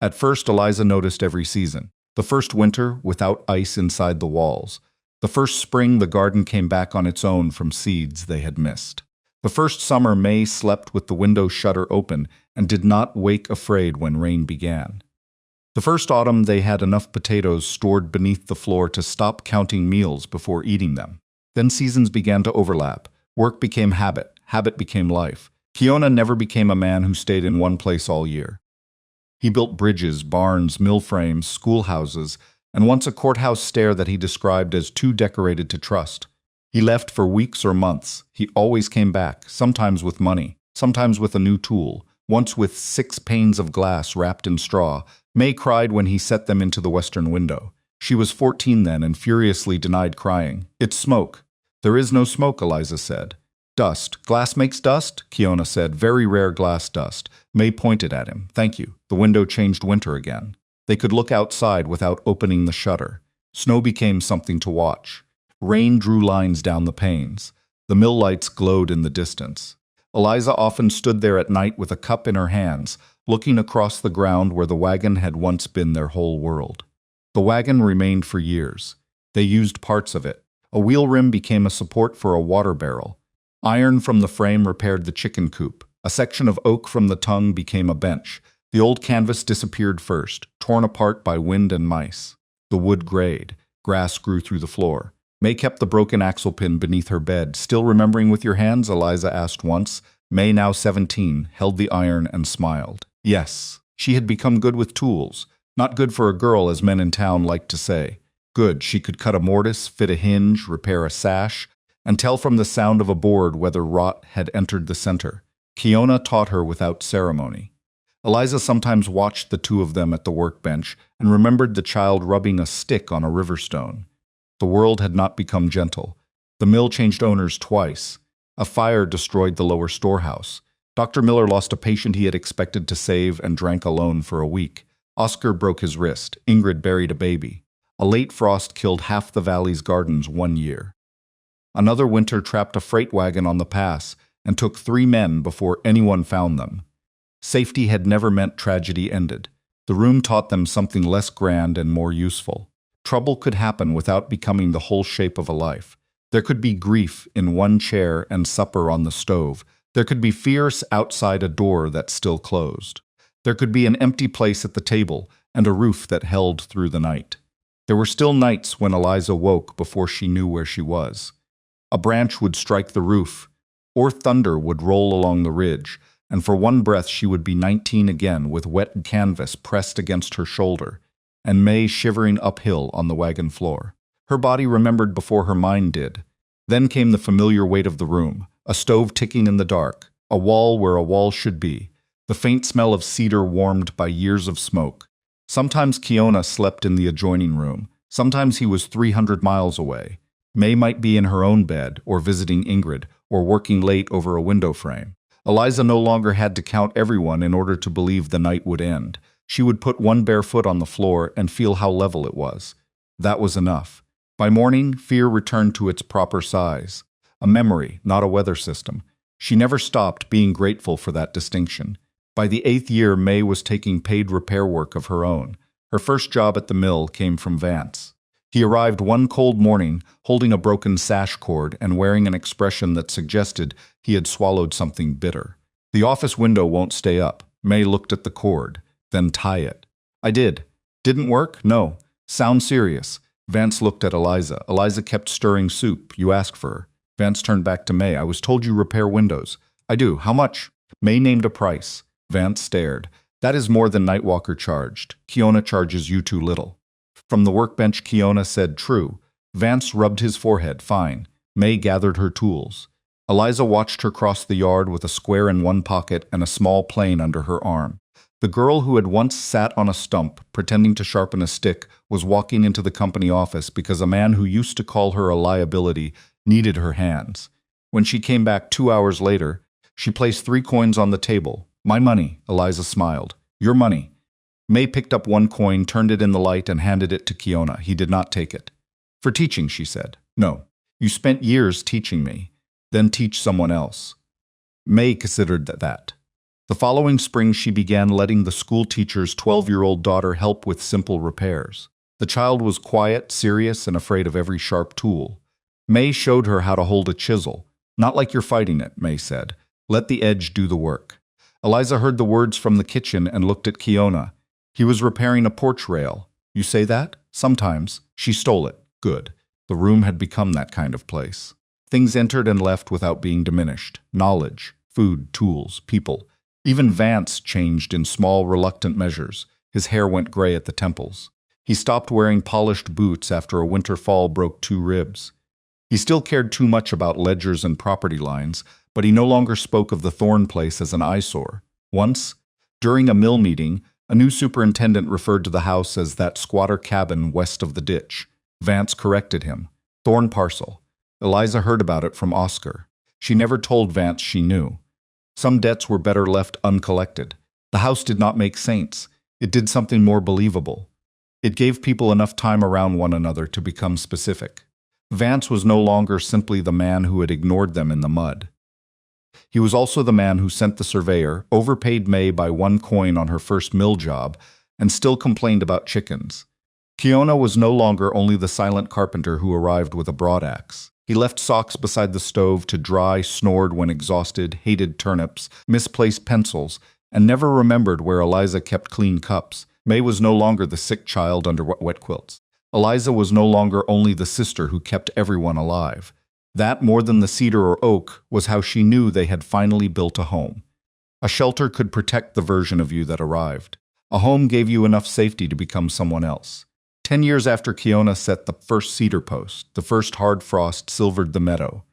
Speaker 1: At first, Eliza noticed every season. The first winter, without ice inside the walls. The first spring, the garden came back on its own from seeds they had missed. The first summer, May slept with the window shutter open and did not wake afraid when rain began. The first autumn, they had enough potatoes stored beneath the floor to stop counting meals before eating them. Then seasons began to overlap. Work became habit. Habit became life. Kiona never became a man who stayed in one place all year. He built bridges, barns, mill frames, schoolhouses, and once a courthouse stair that he described as too decorated to trust. He left for weeks or months. He always came back, sometimes with money, sometimes with a new tool, once with 6 panes of glass wrapped in straw. May cried when he set them into the western window. She was 14 then and furiously denied crying. It's smoke. There is no smoke, Eliza said. Dust. Glass makes dust? Kiona said. Very rare glass dust. May pointed at him. Thank you. The window changed winter again. They could look outside without opening the shutter. Snow became something to watch. Rain drew lines down the panes. The mill lights glowed in the distance. Eliza often stood there at night with a cup in her hands, looking across the ground where the wagon had once been their whole world. The wagon remained for years. They used parts of it. A wheel rim became a support for a water barrel. Iron from the frame repaired the chicken coop. A section of oak from the tongue became a bench. The old canvas disappeared first, torn apart by wind and mice. The wood grayed. Grass grew through the floor. May kept the broken axle pin beneath her bed. Still remembering with your hands? Eliza asked once. May, now 17, held the iron and smiled. Yes, she had become good with tools. Not good for a girl, as men in town liked to say. Good, she could cut a mortise, fit a hinge, repair a sash, and tell from the sound of a board whether rot had entered the center. Kiona taught her without ceremony. Eliza sometimes watched the 2 of them at the workbench and remembered the child rubbing a stick on a river stone. The world had not become gentle. The mill changed owners twice. A fire destroyed the lower storehouse. Dr. Miller lost a patient he had expected to save and drank alone for a week. Oscar broke his wrist. Ingrid buried a baby. A late frost killed half the valley's gardens 1 year. Another winter trapped a freight wagon on the pass and took 3 men before anyone found them. Safety had never meant tragedy ended. The room taught them something less grand and more useful. Trouble could happen without becoming the whole shape of a life. There could be grief in one chair and supper on the stove. There could be fears outside a door that still closed. There could be an empty place at the table and a roof that held through the night. There were still nights when Eliza woke before she knew where she was. A branch would strike the roof, or thunder would roll along the ridge, and for one breath she would be 19 again with wet canvas pressed against her shoulder, and May shivering uphill on the wagon floor. Her body remembered before her mind did. Then came the familiar weight of the room, a stove ticking in the dark, a wall where a wall should be, the faint smell of cedar warmed by years of smoke. Sometimes Kiona slept in the adjoining room. Sometimes he was 300 miles away. May might be in her own bed, or visiting Ingrid, or working late over a window frame. Eliza no longer had to count everyone in order to believe the night would end. She would put one bare foot on the floor and feel how level it was. That was enough. By morning, fear returned to its proper size. A memory, not a weather system. She never stopped being grateful for that distinction. By the 8th year, May was taking paid repair work of her own. Her first job at the mill came from Vance. He arrived one cold morning, holding a broken sash cord and wearing an expression that suggested he had swallowed something bitter. The office window won't stay up. May looked at the cord. Then tie it. I did. Didn't work? No. Sound serious. Vance looked at Eliza. Eliza kept stirring soup. You asked for her. Vance turned back to May. I was told you repair windows. I do. How much? May named a price. Vance stared. That is more than Nightwalker charged. Kiona charges you too little. From the workbench, Kiona said, true. Vance rubbed his forehead. Fine. May gathered her tools. Eliza watched her cross the yard with a square in one pocket and a small plane under her arm. The girl who had once sat on a stump, pretending to sharpen a stick, was walking into the company office because a man who used to call her a liability needed her hands. When she came back 2 hours later, she placed 3 coins on the table. My money, Eliza smiled. Your money. May picked up 1 coin, turned it in the light, and handed it to Kiona. He did not take it. For teaching, she said. No. You spent years teaching me. Then teach someone else. May considered that. The following spring, she began letting the school teacher's 12-year-old daughter help with simple repairs. The child was quiet, serious, and afraid of every sharp tool. May showed her how to hold a chisel. Not like you're fighting it, May said. Let the edge do the work. Eliza heard the words from the kitchen and looked at Kiona. He was repairing a porch rail. You say that? Sometimes. She stole it. Good. The room had become that kind of place. Things entered and left without being diminished. Knowledge, food, tools, people. Even Vance changed in small, reluctant measures. His hair went gray at the temples. He stopped wearing polished boots after a winter fall broke 2 ribs. He still cared too much about ledgers and property lines, but he no longer spoke of the Thorne place as an eyesore. Once, during a mill meeting, a new superintendent referred to the house as that squatter cabin west of the ditch. Vance corrected him. Thorne parcel. Eliza heard about it from Oscar. She never told Vance she knew. Some debts were better left uncollected. The house did not make saints. It did something more believable. It gave people enough time around one another to become specific. Vance was no longer simply the man who had ignored them in the mud. He was also the man who sent the surveyor, overpaid May by 1 coin on her first mill job, and still complained about chickens. Kiona was no longer only the silent carpenter who arrived with a broadax. He left socks beside the stove to dry, snored when exhausted, hated turnips, misplaced pencils, and never remembered where Eliza kept clean cups. May was no longer the sick child under wet quilts. Eliza was no longer only the sister who kept everyone alive. That, more than the cedar or oak, was how she knew they had finally built a home. A shelter could protect the version of you that arrived. A home gave you enough safety to become someone else. 10 years after Kiona set the first cedar post, the first hard frost silvered the meadow.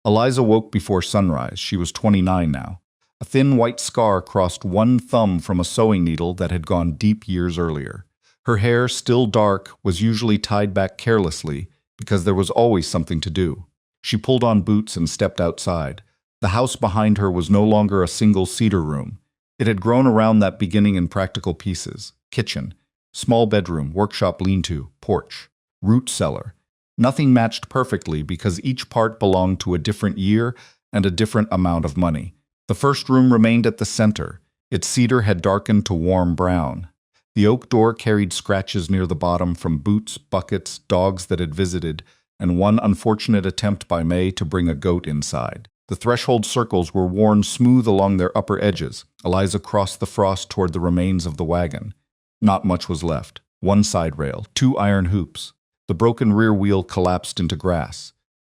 Speaker 1: Eliza woke before sunrise. She was 29 now. A thin white scar crossed one thumb from a sewing needle that had gone deep years earlier. Her hair, still dark, was usually tied back carelessly because there was always something to do. She pulled on boots and stepped outside. The house behind her was no longer a single cedar room. It had grown around that beginning in practical pieces: kitchen, small bedroom, workshop, lean-to, porch, root cellar. Nothing matched perfectly because each part belonged to a different year and a different amount of money. The first room remained at the center. Its cedar had darkened to warm brown. The oak door carried scratches near the bottom from boots, buckets, dogs that had visited, and one unfortunate attempt by May to bring a goat inside. The threshold circles were worn smooth along their upper edges. Eliza crossed the frost toward the remains of the wagon. Not much was left. One side rail, 2 iron hoops. The broken rear wheel collapsed into grass.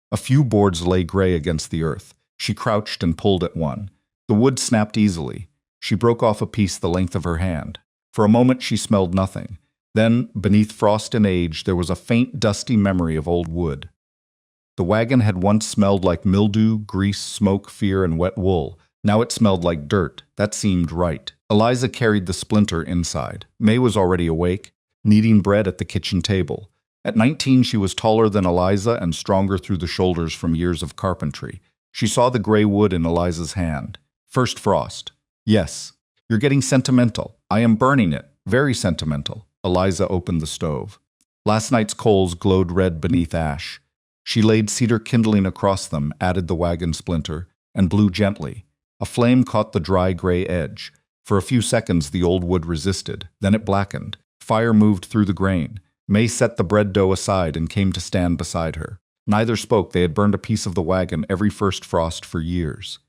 Speaker 1: A few boards lay gray against the earth. She crouched and pulled at one. The wood snapped easily. She broke off a piece the length of her hand. For a moment she smelled nothing. Then, beneath frost and age, there was a faint, dusty memory of old wood. The wagon had once smelled like mildew, grease, smoke, fear, and wet wool. Now it smelled like dirt. That seemed right. Eliza carried the splinter inside. May was already awake, kneading bread at the kitchen table. At 19, she was taller than Eliza and stronger through the shoulders from years of carpentry. She saw the gray wood in Eliza's hand. First frost. Yes. You're getting sentimental. I am burning it. Very sentimental. Eliza opened the stove. Last night's coals glowed red beneath ash. She laid cedar kindling across them, added the wagon splinter, and blew gently. A flame caught the dry gray edge. For a few seconds the old wood resisted. Then it blackened. Fire moved through the grain. May set the bread dough aside and came to stand beside her. Neither spoke. They had burned a piece of the wagon every first frost for years.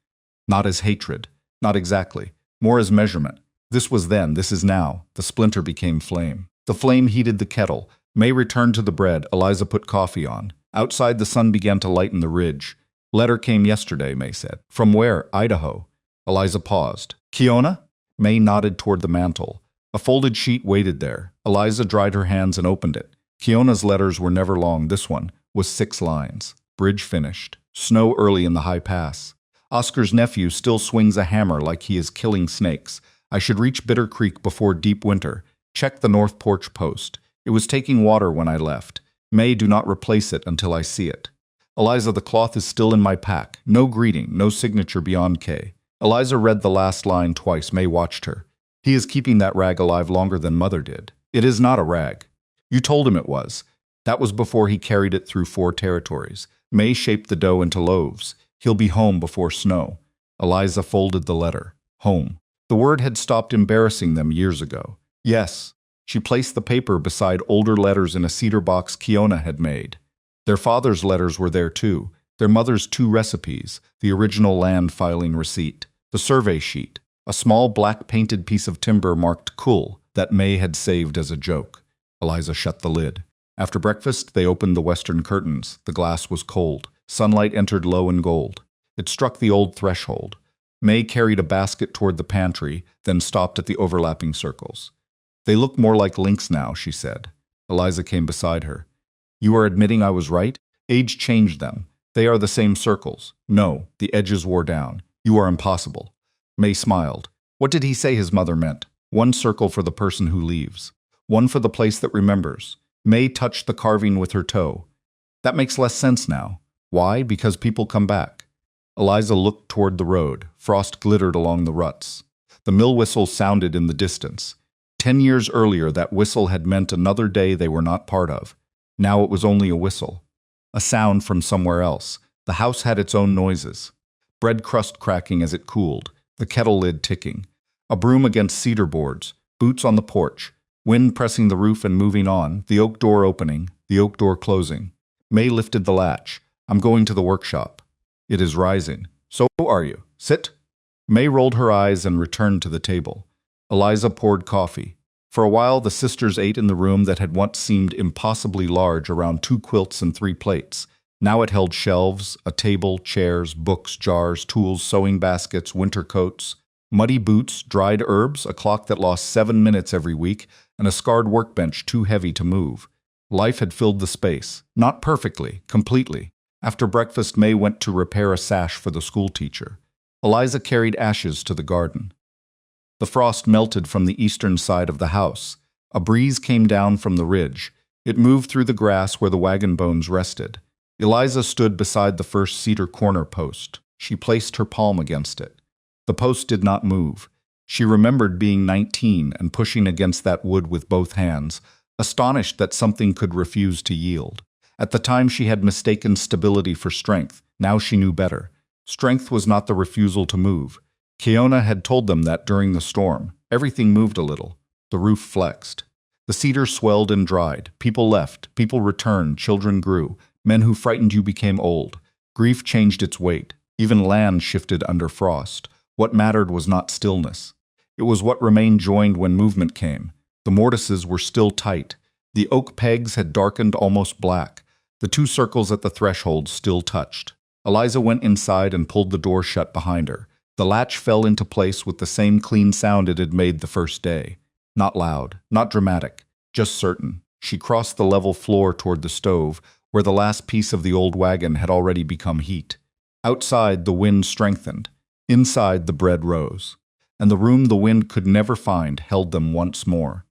Speaker 1: Not as hatred. Not exactly. More as measurement. This was then, this is now. The splinter became flame. The flame heated the kettle. May returned to the bread. Eliza put coffee on. Outside the sun began to lighten the ridge. Letter came yesterday, May said. From where? Idaho. Eliza paused. Kiona? May nodded toward the mantel. A folded sheet waited there. Eliza dried her hands and opened it. Kiona's letters were never long. This one was 6 lines. Bridge finished. Snow early in the high pass. Oscar's nephew still swings a hammer like he is killing snakes. I should reach Bitter Creek before deep winter. Check the north porch post. It was taking water when I left. May, do not replace it until I see it. Eliza, the cloth is still in my pack. No greeting, no signature beyond K. Eliza read the last line twice. May watched her. He is keeping that rag alive longer than Mother did. It is not a rag. You told him it was. That was before he carried it through 4 territories. May shaped the dough into loaves. He'll be home before snow. Eliza folded the letter. Home. The word had stopped embarrassing them years ago. Yes. She placed the paper beside older letters in a cedar box Kiona had made. Their father's letters were there too. Their mother's 2 recipes, the original land filing receipt, the survey sheet, a small black painted piece of timber marked cool that May had saved as a joke. Eliza shut the lid. After breakfast, they opened the western curtains. The glass was cold. Sunlight entered low and gold. It struck the old threshold. May carried a basket toward the pantry, then stopped at the overlapping circles. They look more like links now, she said. Eliza came beside her. You are admitting I was right? Age changed them. They are the same circles. No, the edges wore down. You are impossible. May smiled. What did he say his mother meant? 1 circle for the person who leaves. 1 for the place that remembers. May touched the carving with her toe. That makes less sense now. Why? Because people come back. Eliza looked toward the road. Frost glittered along the ruts. The mill whistle sounded in the distance. 10 years earlier, that whistle had meant another day they were not part of. Now it was only a whistle. A sound from somewhere else. The house had its own noises. Bread crust cracking as it cooled. The kettle lid ticking. A broom against cedar boards. Boots on the porch. Wind pressing the roof and moving on. The oak door opening. The oak door closing. May lifted the latch. I'm going to the workshop. It is rising. So are you. Sit. May rolled her eyes and returned to the table. Eliza poured coffee. For a while the sisters ate in the room that had once seemed impossibly large around 2 quilts and 3 plates. Now it held shelves, a table, chairs, books, jars, tools, sewing baskets, winter coats, muddy boots, dried herbs, a clock that lost 7 minutes every week, and a scarred workbench too heavy to move. Life had filled the space. Not perfectly, completely. After breakfast, May went to repair a sash for the schoolteacher. Eliza carried ashes to the garden. The frost melted from the eastern side of the house. A breeze came down from the ridge. It moved through the grass where the wagon bones rested. Eliza stood beside the first cedar corner post. She placed her palm against it. The post did not move. She remembered being 19 and pushing against that wood with both hands, astonished that something could refuse to yield. At the time she had mistaken stability for strength. Now she knew better. Strength was not the refusal to move. Kiona had told them that during the storm. Everything moved a little. The roof flexed. The cedar swelled and dried. People left. People returned. Children grew. Men who frightened you became old. Grief changed its weight. Even land shifted under frost. What mattered was not stillness. It was what remained joined when movement came. The mortises were still tight. The oak pegs had darkened almost black. The two circles at the threshold still touched. Eliza went inside and pulled the door shut behind her. The latch fell into place with the same clean sound it had made the first day. Not loud, not dramatic, just certain. She crossed the level floor toward the stove, where the last piece of the old wagon had already become heat. Outside, the wind strengthened. Inside, the bread rose. And the room the wind could never find held them once more.